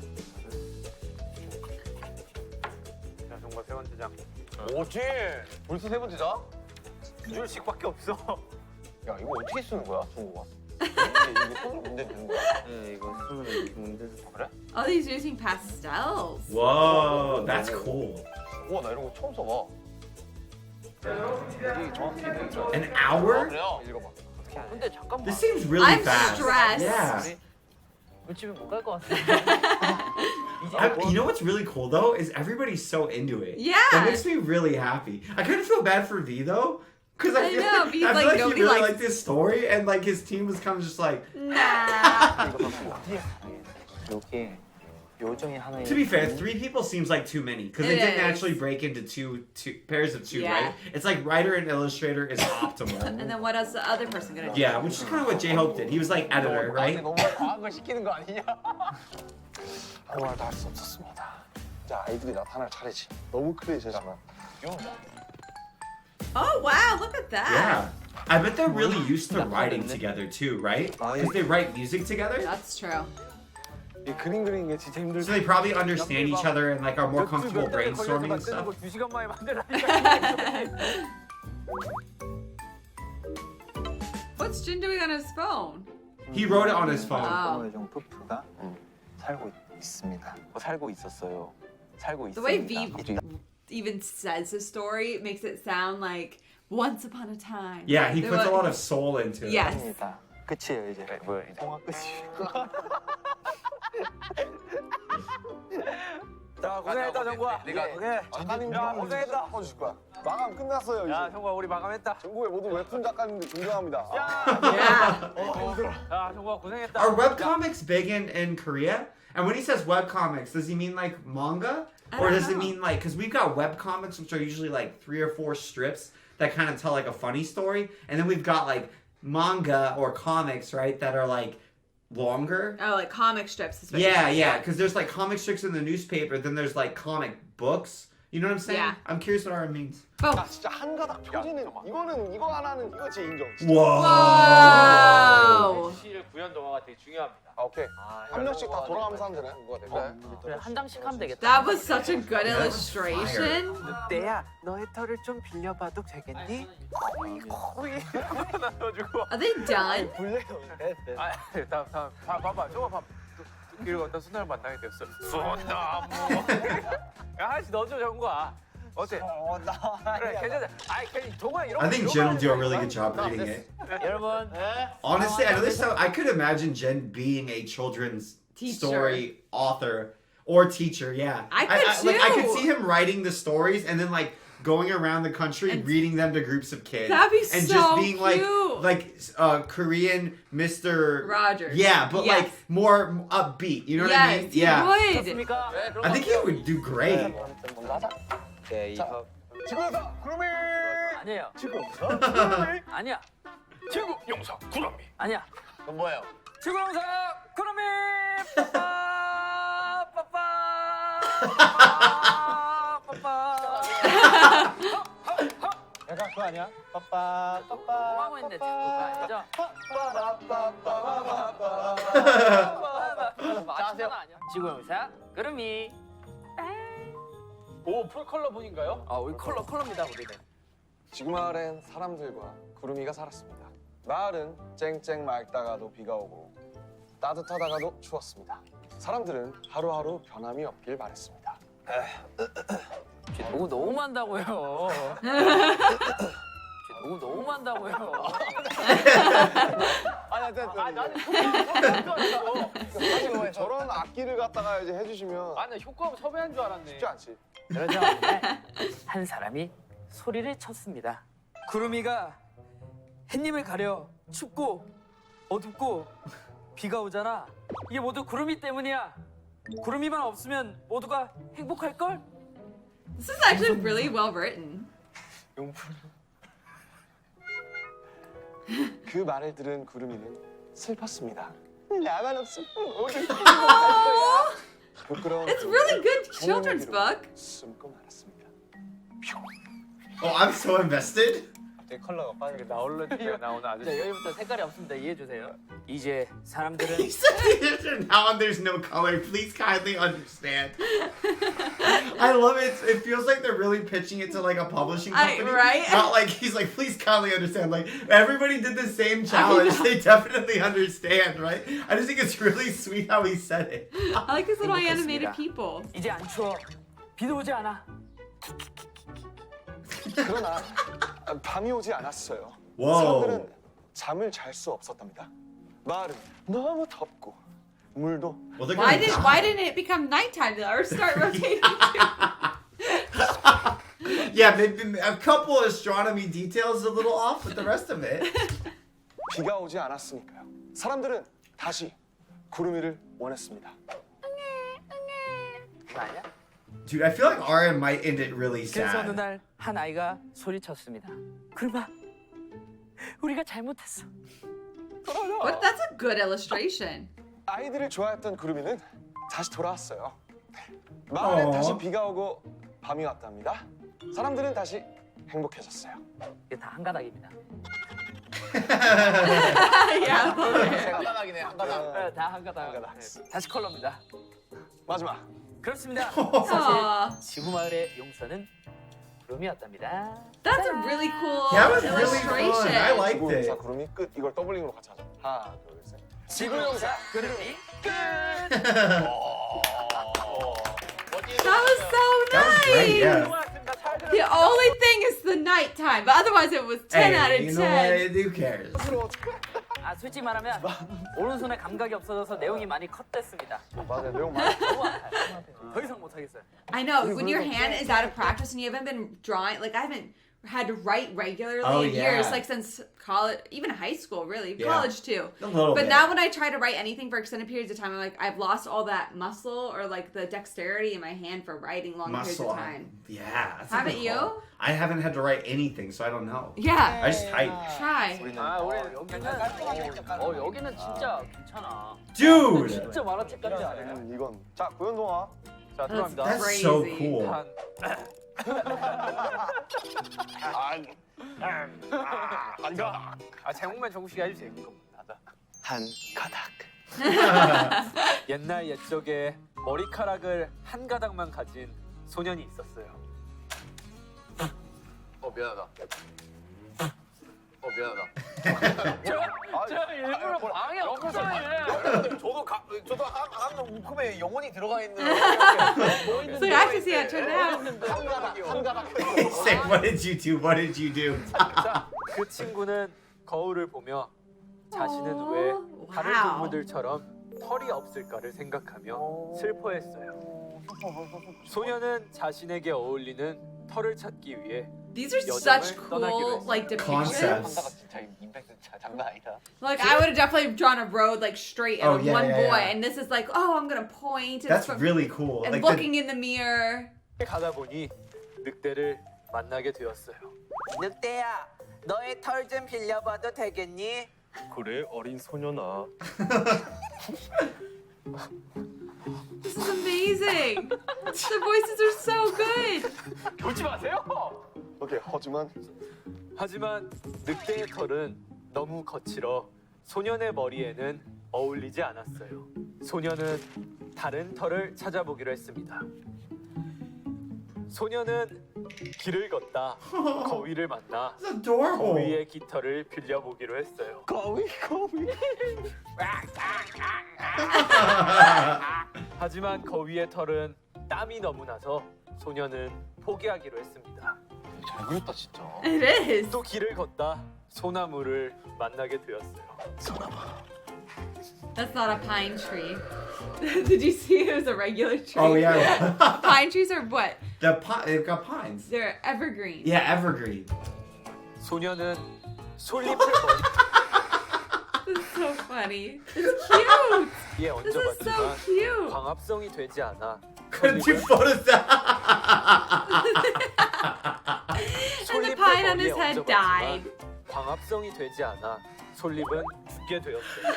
자 정말 세 번째 장. 뭐지? 벌써 세 번째 장? 두 줄씩밖에 없어. 야 이거 어떻게 쓰는 거야, 중국어? 이게 손으로 문제 되는 거야? 네 이거 손으로 이렇게 문제서 그래? Oh, he's using pastels. Whoa, that's cool. 우와 나 이런 거 처음 써봐. 되게 정확히 돼 있어. An hour? 그래요? 읽어봐. 근데 잠깐만. This seems really I'm fast. stressed. Yeah. 우리 집에 못 갈 것 같아. You know what's really cool though is everybody's so into it. Yeah. That makes me really happy. I kind of feel bad for V though, because I I feel, know, V's I feel like, like he nobody really likes- liked this story, and like his team was kind of just like. Nah. 여기 요정이 하나 To be fair, 3 people seems like too many because they It didn't is. actually break into two pairs of 2, Yeah. right? It's like writer and illustrator is optimal. And then what else the other person gonna do? Yeah, which is kind of what J-Hope did. He was like editor, right? 너무 과한 걸 시키는 거 아니냐? 아무 말도 할 수 없었습니다. 자 아이들이 나타날 차례지. 너무 클리셰잖아. Oh wow, look at that. Yeah. I bet they're really used to writing together too, right? Because they write music together. That's true. 이 그림 그리는 게 진짜 힘들어. So they probably understand each other and like are more comfortable brainstorming and stuff. 2시간 만에 만들라니까. What's Jin doing on his phone? He wrote it on his phone. Wow. 꼬마 요정 푸푸가 살고 있습니다. 살고 있었어요. 살고 The way 있습니다. V even says his story makes it sound like once upon a time. Yeah, he There puts a was- lot of soul into it. Yes. 입니다. 끝이에요 이제. 뭐야 이제? 통화 끝이. 자 고생했다 정구야. 내가 작가님 좀 고생했다. 퍼주실 거야. 마감 끝났어요 야 이제. 정구야 우리 마감했다. 전국의 모든 웹툰 작가님들 존경합니다. Yeah. 야 정구야 고생했다. Are webcomics big in Korea? And when he says webcomics, does he mean like manga? I Or don't does it know. mean like, because we've got webcomics, which are usually like 3 or 4 strips that kind of tell like a funny story. And then we've got like manga or comics, right, that are like longer. Oh, like comic strips. Is what Yeah, you're saying. yeah, because there's like comic strips in the newspaper, then there's like comic books. You know what I'm saying? Yeah. I'm curious what it means. Oh. 나 진짜 한 가닥 표지는 이거는 이거 하나는 이거 제 인정. Whoa. Whoa. 시를 구현 동화가 되게 중요합니다. 아 오케이. 한 명씩 다 돌아가면서 하면 되네. 이거 되네. 그래 한 장씩 하면 되겠다. That was such a good illustration. 늑대야 너의 털을 좀 빌려봐도 되겠니? 거의 나눠주고. Are they done? 아 다음 봐봐 저거 봐. 길을 걷다 순나를 만나게 됐어. 순나무. 야 하나씩 넣어줘 정구야. 어때? 그래 괜찮아. 아이 괜히 동화 이런 거. I think Jen will do a really good job reading it. 여러분. Honestly, I know this sound, I could imagine Jen being a children's Teacher. story author or teacher. Yeah, I could like, I could too. see him writing the stories and then like going around the country And- reading them to groups of kids. That'd be and so just being cute. like Korean Mr. Rogers. Yeah, but Yes. like more upbeat. You know what I mean? Yes, he Yeah. would. 좋습니까? 네, 그런 I 거 think he would do great. 먼저 하자. 네, 이거 지구에서 구름이. 아니에요. 지구에서 아니야. 지구 용사 구름이. 아니야. 그건 뭐예요? 지구용사 구름이 빠빠 빠빠 빠빠 약간 그거 아니야? 빠빠 빠빠. 뭐하고 있는데 친구가 아니죠? 맞추는 아니야. 지구용사 구름이. 오 풀컬러 분인가요? 아 우리 컬러입니다 우리는. 지구 마을엔 사람들과 구름이가 살았습니다. 마을은 쨍쨍 맑다가도 비가 오고 따뜻하다가도 추웠습니다. 사람들은 하루하루 변함이 없길 바랬습니다. 너무 너무한다고요. 너무한다고요. 나는 저런 악기를 갖다가 이제 해주시면 아나 효과 섭외한 줄 알았네. 쉽지 않지. 그러자 어느 날 한 사람이 소리를 쳤습니다. 구름이가 햇님을 가려 춥고 어둡고 비가 오잖아. 이게 모두 구름이 때문이야. 구름이만 없으면 모두가 행복할걸? This is actually really well written. 그 말을 들은 구름이는 슬펐습니다. 나만 없으면 모두 Oh, 부끄러운 it's really good children's book. 숨고 말았습니다. Oh, I'm so invested. 갑자기 컬러가 빠지게 나 오늘 아주 자, 여기부터 색깔이 없습니다. 이해해주세요. 이제 사람들은 He said now on there's no color. Please kindly understand. I love it. It feels like they're really pitching it to like a publishing company. Right? Not like he's like, please kindly understand. Like everybody did the same challenge. They definitely understand, right? I just think it's really sweet how he said it. I like his little animated 행복했습니다. people. 이제 안 추워. 비도 오지 않아. 그러나 밤이 오지 않았어요. Whoa. 사람들은 잠을 잘 수 없었답니다. 마을은 너무 덥고 물도 Well, they're Why gonna die. didn't it become nighttime or start rotating? Yeah, maybe a couple astronomy details a little off, but the rest of it. 비가 오지 않았으니까요. 사람들은 다시 구름 위를 원했습니다. 그거 아니야? Dude, I feel like RM might end it really 그래서 어느 sad. 날 한 아이가 소리쳤습니다. 구름아, 우리가 잘못했어. But that's a good illustration. 아이들을 좋아했던 구름이는 다시 돌아왔어요. 마을에 다시 비가 오고 밤이 왔답니다. 사람들은 다시 행복해졌어요. 이게 다 한 가닥입니다. Yeah. 한가닥이네 한가닥. 다 한 가닥. 네, 다시 컬러입니다. 마지막 그렇습니다. Aw, 사실 지구 마을의 용서는 구름이었답니다. that's a really cool That was really fun. I illustration. liked 지구용사 it. 구름이 끝. 이걸 더블링으로 같이 하자. 하나, 둘, 셋. 지구용사 구름이 끝. That was so That was great, nice. yeah. The only thing is the nighttime, but otherwise it was 10 out Hey, of you know 10. what? Who cares? 아 솔직히 말하면 오른손에 감각이 없어져서 내용이 많이 컷됐습니다. 맞아요. 내용 많아. 너무 아파요. 더 이상 못하겠어요. I know, when your hand is out of practice and you haven't been drawing, like I haven't had to write regularly in years, yeah. like since college, even high school, really, Yeah. college too. A little But bit. now when I try to write anything for extended periods of time, I'm like, I've lost all that muscle or like the dexterity in my hand for writing long periods Muscle. of time. Yeah. that's a Haven't good you? call. I haven't had to write anything, so I don't know. Yeah, I just type. try. 아 우리 여기는 여기는 진짜 괜찮아. Dude! 진짜 만화책 같지 않아요? 이건 자 구현동아. 자 들어갑니다. That's so Crazy. cool. 아 제목만 정국씨가 해주세요. 한 가닥. 옛날 옛적에 머리카락을 한 가닥만 가진 소년이 있었어요. 미안하다. 미안하다. 저 일부러 방해 없어요. 저도 한 움큼에 영혼이 들어가 있는. So you actually see how it turned out. 한 가닥. He said, what did you do? What did you do? 자, 그 친구는 거울을 보며 자신은 왜 다른 와우. 동물들처럼 털이 없을까를 생각하며 슬퍼했어요. 소녀는 자신에게 어울리는 털을 찾기 위해 These are 여정을 such 떠나기로 cool 했어요. like depictions. Concepts. 진짜 임팩트 장난 아니다. Like I would have definitely drawn a road like straight and Oh, yeah, one yeah, boy, yeah. and this is like, oh, I'm gonna point and, That's really cool. and Like the, looking in the mirror. 가다 보니 늑대를 만나게 되었어요. 늑대야, 너의 털 좀 빌려봐도 되겠니? 그래 어린 소년아. This is amazing. The voices are so good. 울지 마세요. 오케이 하지만 늑대의 털은 너무 거칠어 소년의 머리에는 어울리지 않았어요. 소년은 다른 털을 찾아보기로 했습니다. 소년은 길을 걷다 거위를 만나 It's adorable. 거위의 깃털을 빌려보기로 했어요. 거위. 하지만 거위의 털은 땀이 너무 나서 소년은 포기하기로 했습니다. 잘 그렸다 진짜. It is. 또 길을 걷다 소나무를 만나게 되었어요. That's not a pine tree. Did you see it was a regular tree? Oh, yeah. Pine trees are what? They've got pines. They're evergreen. Yeah, evergreen. 소년은 솔잎을 머리 This is so funny. It's cute. 위에 This is so 얹어봤지만 cute. 광합성이 되지 않아 Couldn't do 솔잎을 photos. And the pine on his head died. 광합성이 되지 않아 솔잎은 죽게 되었어요.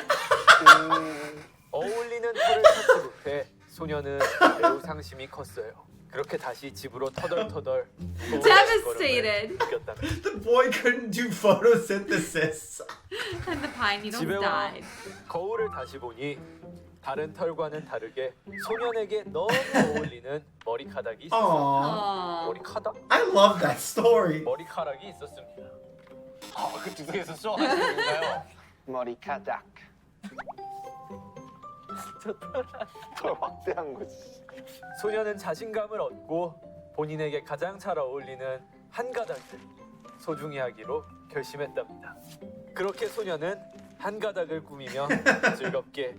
어울리는 털을 찾지 못해 소녀는 매우 상심이 컸어요. 그렇게 다시 집으로 터덜터덜 Devastated. 느꼈답니다. The boy couldn't do photosynthesis. And the pine needles 집에 와 died. 거울을 다시 보니 다른 털과는 다르게 소년에게 너무 어울리는 머리카락이 있었어요. Aww. Oh. 머리카락? I love that story. 머리카락이 있었습니다. 그 주석에서 쇼하시는가요? 머리카락. 더 확대한 거지. 소녀는 자신감을 얻고 본인에게 가장 잘 어울리는 한 가닥을 소중히 하기로 결심했답니다. 그렇게 소녀는 한 가닥을 꾸미며 즐겁게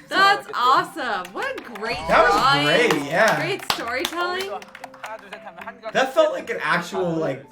That's 생활하게 awesome. What a great That was drawing. great, yeah. Great storytelling. 하나 둘 셋 하면 한 가닥. That felt like an actual like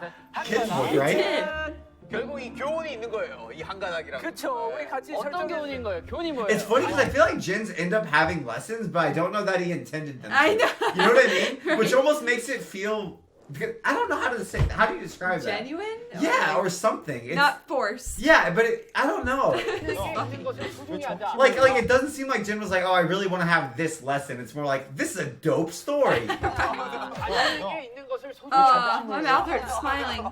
kid's book, right? Did. 결국 이 교훈이 있는 거예요. 이 한가닥이랑. 그쵸. 우리 같이 어떤 교훈인 거예요? 교훈이 뭐예요? It's funny because I feel like Jins end up having lessons, but I don't know that he intended them. I know. You know what I mean? Which almost makes it feel. Because I don't know how to say. How do you describe that? Genuine? Yeah, or something. It's, Not forced. yeah, but I don't know. 있는 것을 소중히 하자. Like it doesn't seem like Jin was like, oh, I really want to have this lesson. It's more like this is a dope story. 자신에게 있는 것을 소중히 하자. My mouth hurts smiling.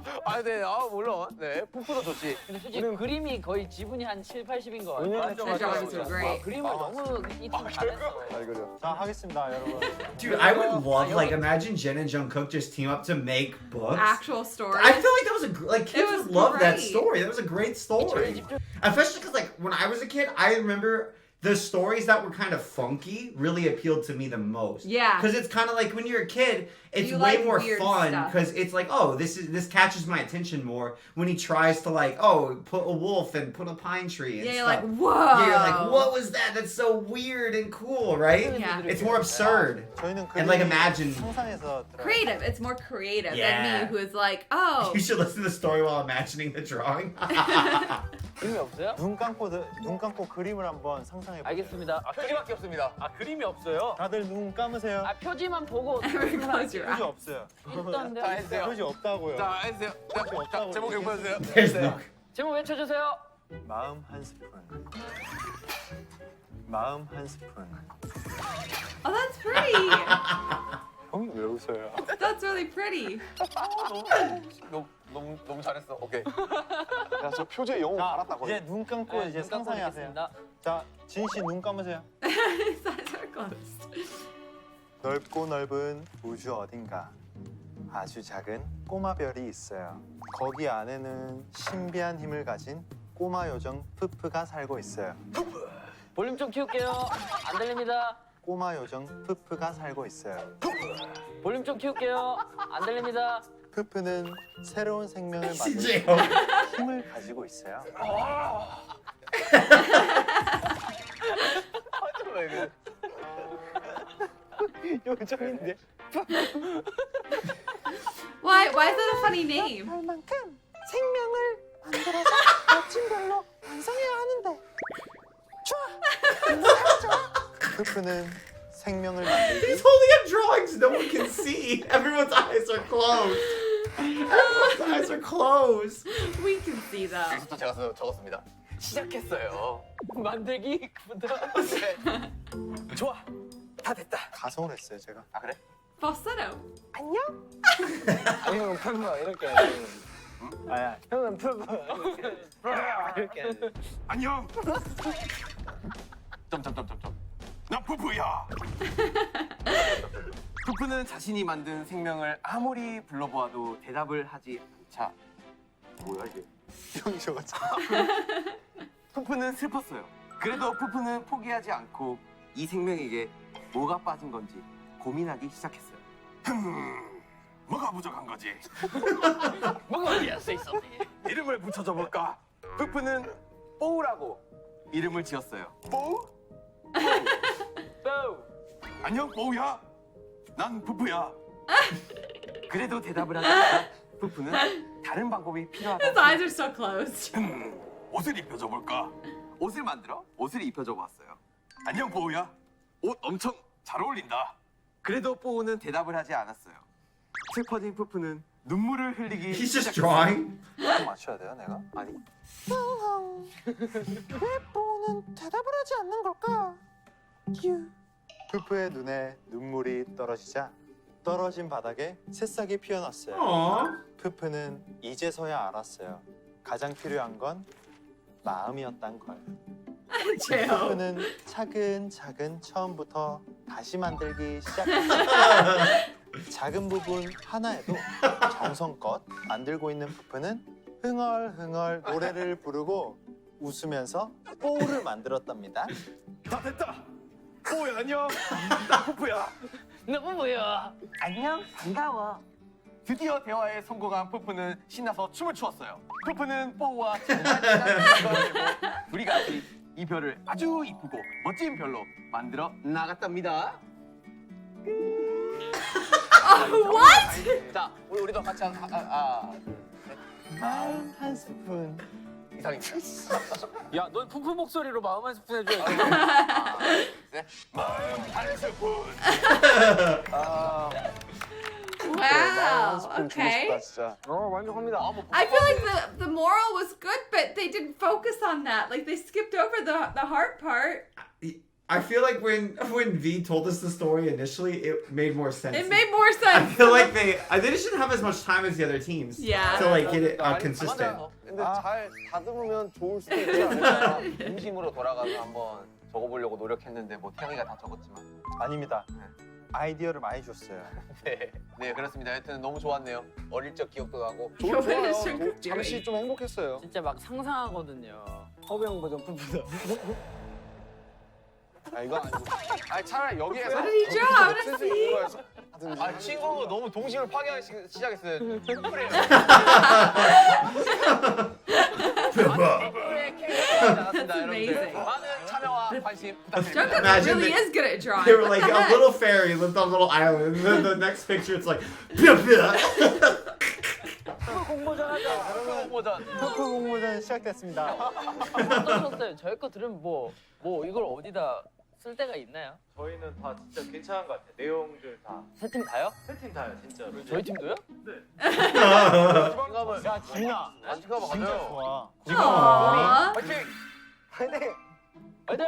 네, 물론. 네, 푸푸도 좋지. 근데 솔직히 그림이 거의 지분이 한 7, 80인 거 같아요. 맞아, The drawings are great. 그림을 너무 이팀 잘했어. 잘 그려. 자 하겠습니다 여러분. Dude, I would love like imagine Jin and Jungkook just team up to make books. Actual story. I feel like that was like kids was would love that great. story. That was a great story. Especially because like when I was a kid, I remember the stories that were kind of funky really appealed to me the most. Yeah. Because it's kind of like when you're a kid, it's You way like more weird fun stuff. because it's like, oh, this catches my attention more when he tries to like, oh, put a wolf and put a pine tree and Yeah, you're stuff. like, whoa. Yeah, you're like, what was that? That's so weird and cool, right? Yeah. It's more absurd. 저희는 And like 그림이 imagine. 상상해서 들어요. Creative. It's more creative Yeah. than me, who is like, oh. You should listen to the story while imagining the drawing. 그림이 없어요? 눈 감고 그림을 한번 상상해 보세요. 알겠습니다. 그림밖에 없습니다. 그림이 없어요. 다들 눈 감으세요. 표지만 보고 Everyone close your 표지 eyes. 없어요. 있던데. 자, 해주세요. 표지 없다고요. 자, 해주세요. 자, 제목 읽어주세요. There's no. 제목 외쳐주세요. 마음 한 스푼. 마음 한 스푼. Oh, that's pretty. 형이 왜 웃어요? That's really pretty. 너무 잘했어. 오케이. 야, 저 표제 영어 알았다고. 이제 눈 감고 이제 눈 감고 상상하세요. 있겠습니다. 자, 진 씨 눈 감으세요. His eyes are closed. 넓고 넓은 우주 어딘가 아주 작은 꼬마 별이 있어요. 거기 안에는 신비한 힘을 가진 꼬마 요정 푸푸가 살고 있어요. 볼륨 좀 키울게요. 안 들립니다. 꼬마 요정 푸푸가 살고 있어요. 볼륨 좀 키울게요. 안 들립니다. 푸푸는 새로운 생명을 만들 CJ. 힘을 가지고 있어요. 요정인데. Why is that a funny name? 만큼 생명을 만들어서 멋진 별로 완성해야 하는데 푸푸는 생명을 만들기 He's holding up drawings no one can see. Everyone's eyes are closed. Everyone's eyes are closed. We can see them. 여기서부터 제가 적었습니다. 시작했어요. 만들기부터. 좋아. 다 됐다. 가성을 했어요 제가. 아, 그래? Falsetto. 안녕? 아니, 형은 푸푸 이렇게 해야지. 아야. 형은 푸푸 이렇게 해야지. 안녕. 점점점점점. 나 푸푸야. 푸푸는 자신이 만든 생명을 아무리 불러보아도 대답을 하지 않자. 뭐야 이게? 형이 저거지. 푸푸는 슬펐어요. 그래도 푸푸는 포기하지 않고 이 생명에게 뭐가 빠진 건지 고민하기 시작했어요. 뭐가 부족한 거지? 뭐가 어디야 써 있어. 이름을 붙여줘 볼까? 푸푸는 뽀우라고 이름을 지었어요. 뽀우? 뽀우. 안녕 뽀우야. 난 푸푸야. 그래도 대답을 하지 않아 푸푸는 다른 방법이 His 필요하다. eyes are so closed. 옷을 입혀줘 볼까? 옷을 만들어 옷을 입혀줘 봤어요. 안녕 뽀우야. 옷 엄청 잘 어울린다. 그래도 뽀우는 대답을 하지 않았어요. 슬퍼진 푸푸는 눈물을 흘리기 He's just 시작했어요. drawing. 맞춰야 돼요, 내가? 아니. 왜 뽀는 대답을 하지 않는 걸까? 푸푸의 눈에 눈물이 떨어지자 떨어진 바닥에 새싹이 피어났어요. Aww. 푸푸는 이제서야 알았어요. 가장 필요한 건 마음이었단 걸. Chill. 푸푸는 차근차근 처음부터 다시 만들기 시작했어요. 작은 부분 하나에도 정성껏 만들고 있는 푸푸는 흥얼흥얼 노래를 부르고 웃으면서 뽀우를 만들었답니다. 다 됐다. 뽀우야 안녕. 푸푸야. 너무 뭐야? 안녕 반가워. 드디어 대화에 성공한 푸푸는 신나서 춤을 추었어요. 푸푸는 뽀우와 정말 친한 이별을 내고 둘이 같이 이 별을 아주 이쁘고 멋진 별로 만들어 나갔답니다. What? 자, 우리도 같이 마음 한 스푼. 이상입니다. 야, 넌 푸푸 목소리로 마음 한 스푼 해줘야지. 마음 한 스푼. Wow. Okay. 진짜. 만족합니다. I feel like the moral was good, but they didn't focus on that. Like they skipped over the heart part. I feel like when V told us the story initially, it made more sense. It made more I sense. feel like they didn't have as much time as the other teams. Yeah. To like get it consistent. 근데 잘 다듬으면 좋을 수도 있지 않을까? 중심으로 돌아가서 한번 적어보려고 노력했는데 뭐 태영이가 다 적었지만. 아닙니다. 아이디어를 많이 줬어요. 네 그렇습니다. 하여튼 너무 좋았네요. 어릴 적 기억도 나고. 좋아요. 잠시 좀 행복했어요. 진짜 막 상상하거든요. 허병 버전 푸푸다. 아 이건 아니고. 아 차라리 여기에서. What did he draw? I wanna see. 아 친구 너무 동심을 파괴하기 시작했어요. 그래요. That's amazing. 많은 참여와 관심 부탁드립니다. Jungkook Imagine really they- is good at drawing. They were like a little fairy lived on a little island, and then the next picture it's like, "Pia, pia." 공모전 하자. 공모전. 푸푸 공모전 시작됐습니다. 어떠셨어요? 저희 거 들으면 뭐 이걸 어디다 쓸 데가 있나요? 저희는 다 진짜 괜찮은 것 같아요. 내용들 다. 세 팀 다요? 세팀 다요, 진짜로. 저희 팀도요? 지갑을. 야 진아, 지갑 진짜 맞아요. 좋아. Aww. 파이팅. 애들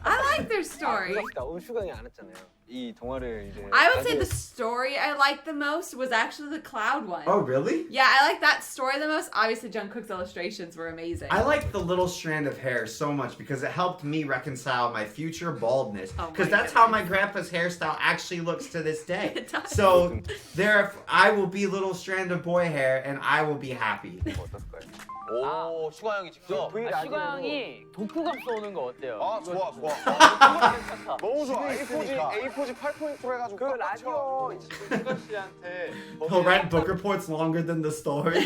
I like their story. 오늘 슈강이 안 했잖아요. 이 동화를 이제. I would say the story I liked the most was actually the cloud one. Oh, really? Yeah, I like that story the most. Obviously, Jungkook's illustrations were amazing. I like the little strand of hair so much because it helped me reconcile my future baldness. Oh my Because that's how my grandpa's hairstyle actually looks to this day. It does. So there, I will be little strand of boy hair, and I will be happy. 어떨까요? 오 슈가 형이 직접. 슈가 형이 독후감 쏘는 거 어때요? 아 좋아 좋아. 괜찮다. 너무 좋아. 있으니까. A4지 8포인트로 해가지고. 그 라디오 슈가 씨한테 He'll write book reports longer than the story.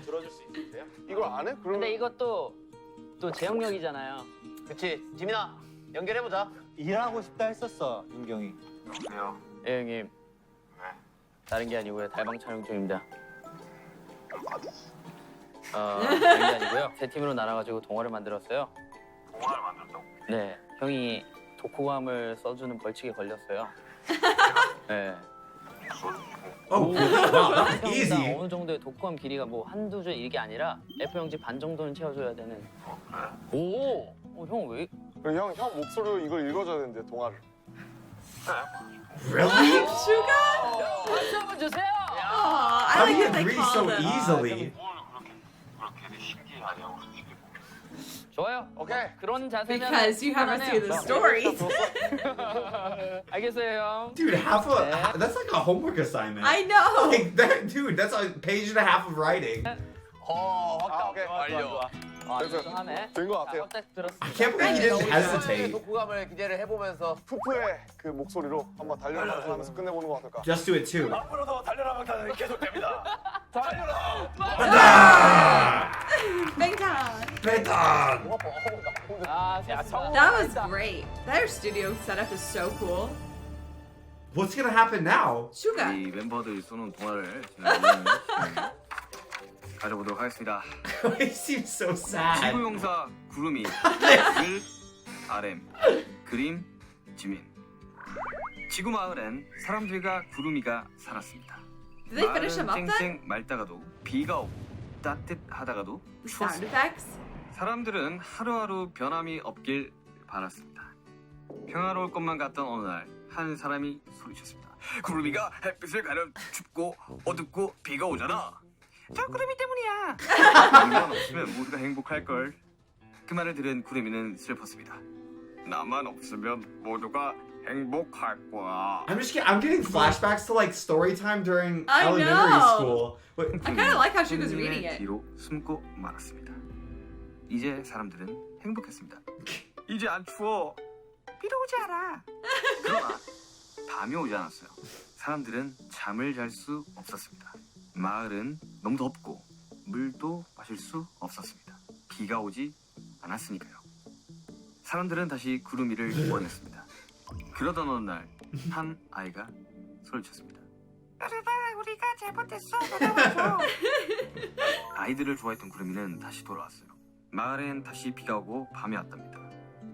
들어줄 수 있으세요? 이걸 안 해? 그럼. 근데 이것도 또 제 영역이잖아요. 그치 지민아 연결해보자. 일하고 싶다 했었어 윤경이. 그래요. 예 형님. 다른 게 아니고요. 달방 촬영 중입니다. 다른 게 아니고요. 세 팀으로 나눠가지고 동화를 만들었어요. 동화를 만들었다고? 네, 형이 독후감을 써주는 벌칙에 걸렸어요. 네. Oh, wow, that was easy. 어느 정도의 독후감 길이가 뭐 한두 줄 이게 아니라 F 형제 반 정도는 채워줘야 되는. 오, 형 왜? 형 목소리로 이걸 읽어줘야 되는데 동화를. Really? Suga? 박수 한번 주세요. Aw, I How do like you that they agree called so him. easily? 그렇게 신기하냐고. 좋아요. 오케이. 그런 자세는 Because you haven't seen the stories. 알겠어요, 형. Dude, that's like a homework assignment. I know. Like that, dude, that's a page and a half of writing. 확답 오케이. 완료. 좀 하네. 된 것 같아요. 딱 들었습니다. I can't believe you didn't hesitate. 독후감을 기대를 해보면서 푸푸의 그 목소리로 한번 달려라 하면서 끝내보는 거 어떨까? Just do it too. 앞으로도 달려라 방탄은 계속됩니다. 달려라. Bangtan. Beton. 아, 좋습니다. That was great. Their studio setup is so cool. What's gonna happen now? Suga. 이 멤버들이 쏘는 동화를 제가 가져보도록 하겠습니다. He seems so sad. 지구용사 구름이 글 RM 그림 지민. 지구 마을엔 사람들과 구름이가 살았습니다. Did they finish them up 마을은 then? 쨍쨍 맑다가도 비가 오고 따뜻하다가도 The sound 추웠습니다. effects? 사람들은 하루하루 변함이 없길 바랐습니다. 평화로울 것만 같던 어느 날 한 사람이 소리쳤습니다. 구름이가 햇빛을 가려 춥고 어둡고 비가 오잖아. 저 구름이 때문이야. 구름이만 없으면 모두가 행복할걸. 그 말을 들은 구름이는 슬펐습니다. 나만 없으면 모두가 행복할 거야. I'm getting flashbacks to like story time during I elementary know. school. Wait, I kind of like how she was 구름이의 reading it. 뒤로 숨고 말았습니다. 이제 사람들은 행복했습니다. 이제 안 추워. 비도 오지 않아. 그러나 밤이 오지 않았어요. 사람들은 잠을 잘 수 없었습니다. 마을은 너무 덥고 물도 마실 수 없었습니다. 비가 오지 않았으니까요. 사람들은 다시 구름이를 원했습니다. 그러던 어느 날 한 아이가 소리쳤습니다. 여러분, 우리가 잘못했어. 돌아와줘. 아이들을 좋아했던 구름이는 다시 돌아왔어요. 마을엔 다시 비가 오고 밤이 왔답니다.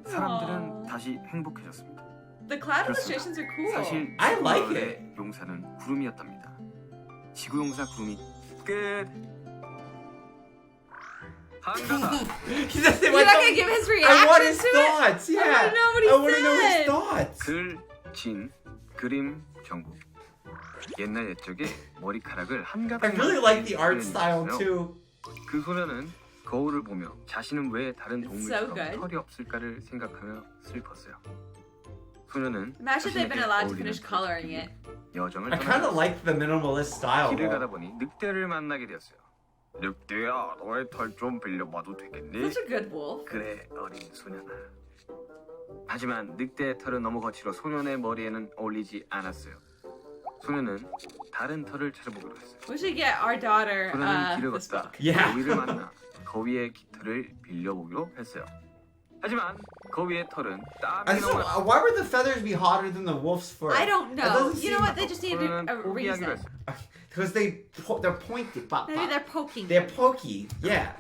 사람들은 다시 행복해졌습니다. The cloud 그렇습니다. illustrations are cool. 사실 I 지구 like 마을의 용사는 구름이었답니다. 지구용사 구름이 끝. 한가다. he doesn't You're want not to- gonna give his I want reaction his to it? thoughts. Yeah, I I want want to to know know what he his said. thoughts. 글, 진, 그림, 정국. 옛날 옛적에 머리카락을 한 I 가닥만 really like the art 소년이 style 있었어요. too. 그 소년은 거울을 보며 자신은 왜 다른 It's so 동물처럼 good. 털이 없을까를 생각하며 슬펐어요. 소년은 Imagine they've been allowed to 어울리는 finish coloring it. 여정을 I kind of 떠나서 like the minimalist style. 길을 가다 though. 보니 늑대를 만나게 되었어요. 늑대야, 너의 털 좀 빌려봐도 되겠니? Such a good wolf. 그래, 어린 소년아. 하지만 늑대의 털은 너무 거칠어 소년의 머리에는 어울리지 않았어요. 소년은 다른 털을 찾아보기로 했어요. We should get our daughter 소년은 길을 this 걷다 book. Yeah. 거위를 만나 거위의 깃털을 빌려보기로 했어요. 하지만 거위의 털은 I 땀이 just, 너무 why would the feathers be hotter than the wolf's fur? I don't That know. doesn't You know seem- what? They just needed 소년은 a 포기하기로 reason. 했어요. Because they're pointy. Maybe they're poking. They're pokey. Yeah.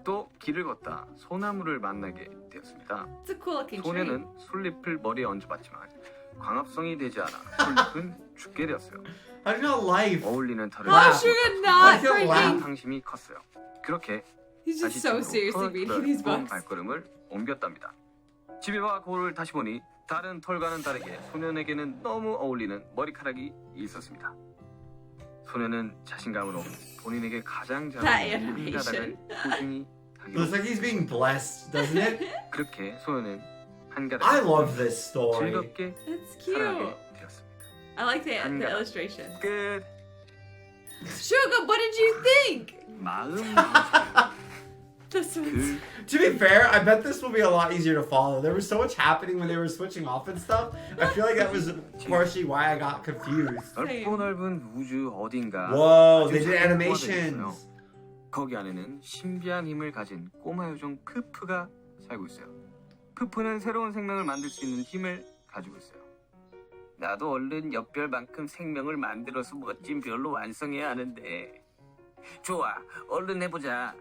또 길을 걷다 소나무를 만나게 되었습니다. It's a cool looking tree. 소년은 솔잎을 머리에 얹어봤지만 광합성이 되지 않아 솔잎은 죽게 되었어요. I do not like. 어울리는 털을 How Wow. should it I not feel freaking? wow. 상심이 컸어요. 그렇게 He's just 다시 so 집으로 seriously reading these 털 books. 발걸음을 옮겼답니다. 집에 와 거울을 다시 보니 다른 털과는 다르게 소년에게는 너무 어울리는 머리카락이 있었습니다. 소년은 자신감으로 본인에게 가장 잘 That 어울리는 한 가닥을 animation. 소중히 하기로 Looks like he's being blessed, doesn't it? 그렇게 소년은 한 I 가닥을 love this story. 즐겁게 That's 살아가게 cute. 되었습니다. I like the 한가닥. illustration. 끝. Sugar, what did you think? 마음 This one's. 글 To be fair, I bet this will be a lot easier to follow. There was so much happening when they were switching off and stuff. I feel like that was partially why I got confused. 넓고 넓은 우주 어딘가 Whoa, 아주 they did 작은 꼬마들이 animations. 있어요. 거기 안에는 신비한 힘을 가진 꼬마 요정 푸푸가 살고 있어요. 푸푸는 새로운 생명을 만들 수 있는 힘을 가지고 있어요. 나도 얼른 옆별만큼 생명을 만들어서 멋진 별로 완성해야 하는데. 좋아, 얼른 해보자.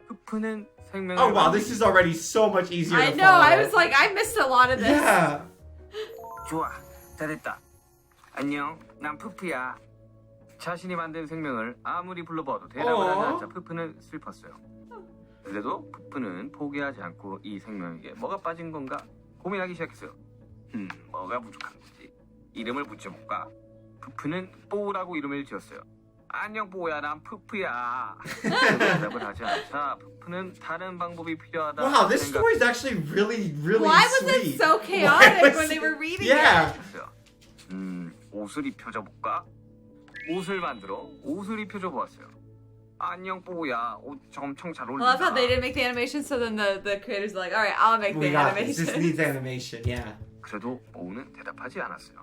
푸푸는 생명을 Oh wow, 만들기 this is already so much easier I to know. follow. I was like, I missed a lot of this. Yeah. 좋아, 잘했다. 안녕, 난 푸푸야. 자신이 만든 생명을 아무리 불러봐도 대답을 하지 않자 푸푸는 슬펐어요. 그래도 푸푸는 포기하지 않고 이 생명에게 뭐가 빠진 건가 고민하기 시작했어요. 뭐가 부족한 거지? 이름을 붙여볼까? 푸푸는 뽀우라고 이름을 지었어요. 안녕 뽀우야, 난 푸푸야. 대답을 하지 않자 푸푸는 다른 방법이 필요하다. Wow, this story is actually really, really Why was sweet. it so Why chaotic was when they it- were reading Yeah. it? 옷을 입혀줘 볼까? 옷을 만들어 옷을 입혀줘 보았어요. 안녕 뽀우야, 옷 엄청 잘 I 어울린다. love how they didn't make the animation, so then the creators are like, all right, I'll make We the got this. This animation. needs animation. Yeah. 그래도 뽀우는 대답하지 않았어요.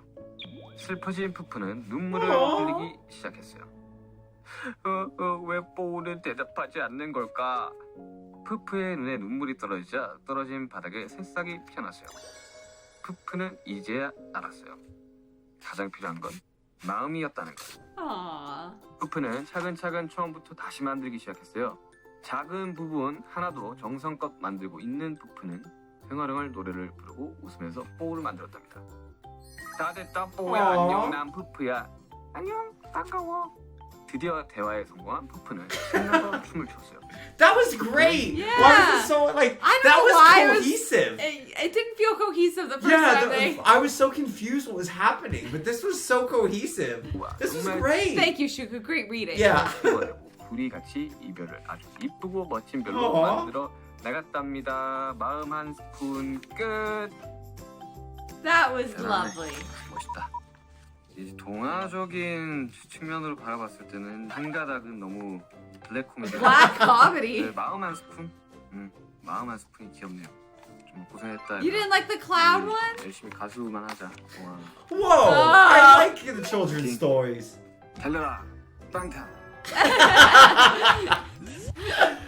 슬퍼진 푸푸는 눈물을 어어. 흘리기 시작했어요. 왜 뽀우는 대답하지 않는 걸까? 푸푸의 눈에 눈물이 떨어지자 떨어진 바닥에 새싹이 피어났어요. 푸푸는 이제야 알았어요. 가장 필요한 건 마음이었다는 것. Aww. 푸푸는 차근차근 처음부터 다시 만들기 시작했어요. 작은 부분 하나도 정성껏 만들고 있는 푸푸는 흥얼흥얼 노래를 부르고 웃으면서 뽀를 만들었답니다. 다 됐다 뽀야. 안녕, 난 푸푸야. 안녕, 반가워. 드디어 대화에 성공한 푸푸는 신나서 춤을 췄어요. That was great. Yeah. Why was it so like I don't that know was why it was- cohesive? It didn't feel cohesive the first Yeah, time. I was so confused what was happening, but this was so cohesive. This was 정말 great. Thank you, Shuka. Great reading. Yeah. 둘이 같이 이별을 아주 이쁘고 멋진 별로 어허. 만들어 나갔답니다. 마음 한 스푼 끝. That was 대단해. lovely. 멋있다. 이 동화적인 측면으로 바라봤을 때는 한 가닥은 너무 블랙 코미디. Black comedy. 마음 한 스푼. 마음 한 스푼이 귀엽네요. 좀 고생했다. You didn't like the cloud one? 열심히 가수만 하자. 동화. Whoa! I like the children's stories. 달려라. 빵타.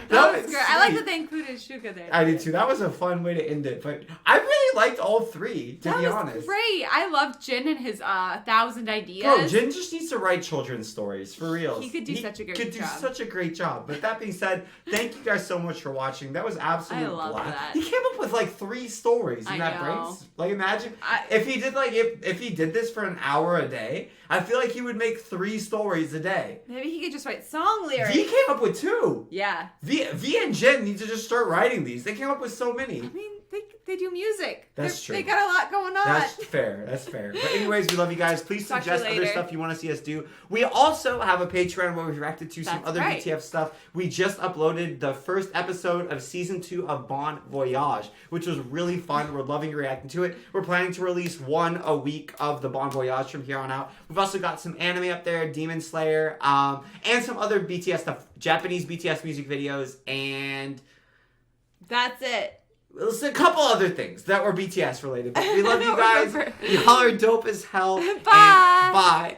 That was great. I like that they included Shuka there. I did too. That was a fun way to end it. But I really liked all three, to That be was honest. great. I love Jin and his 1,000 ideas. Bro, Jin just needs to write children's stories, for real. He could do such a great could do job. such a great job. But that being said, thank you guys so much for watching. That was absolute I love blast. that. He came up with like 3 stories in I that know. brain. Like imagine if he did if he did this for an hour a day, I feel like he would make 3 stories a day. Maybe he could just write song lyrics. V came up with 2. Yeah. V and Jen need to just start writing these. They came up with so many. I mean, they do music. That's true. They got a lot going on. That's fair. That's fair. But anyways, we love you guys. Please Talk to you suggest other later. stuff you want to see us do. We also have a Patreon where we've reacted to some That's other right. BTF stuff. We just uploaded the first episode of season 2 of Bon Voyage, which was really fun. We're loving reacting to it. We're planning to release 1 a week of the Bon Voyage from here on out. We've also got some anime up there, Demon Slayer, and some other BTS stuff, Japanese BTS music videos, and That's it. a couple other things that were BTS related. But we love I you don't guys. remember. Y'all are dope as hell. Bye. And bye.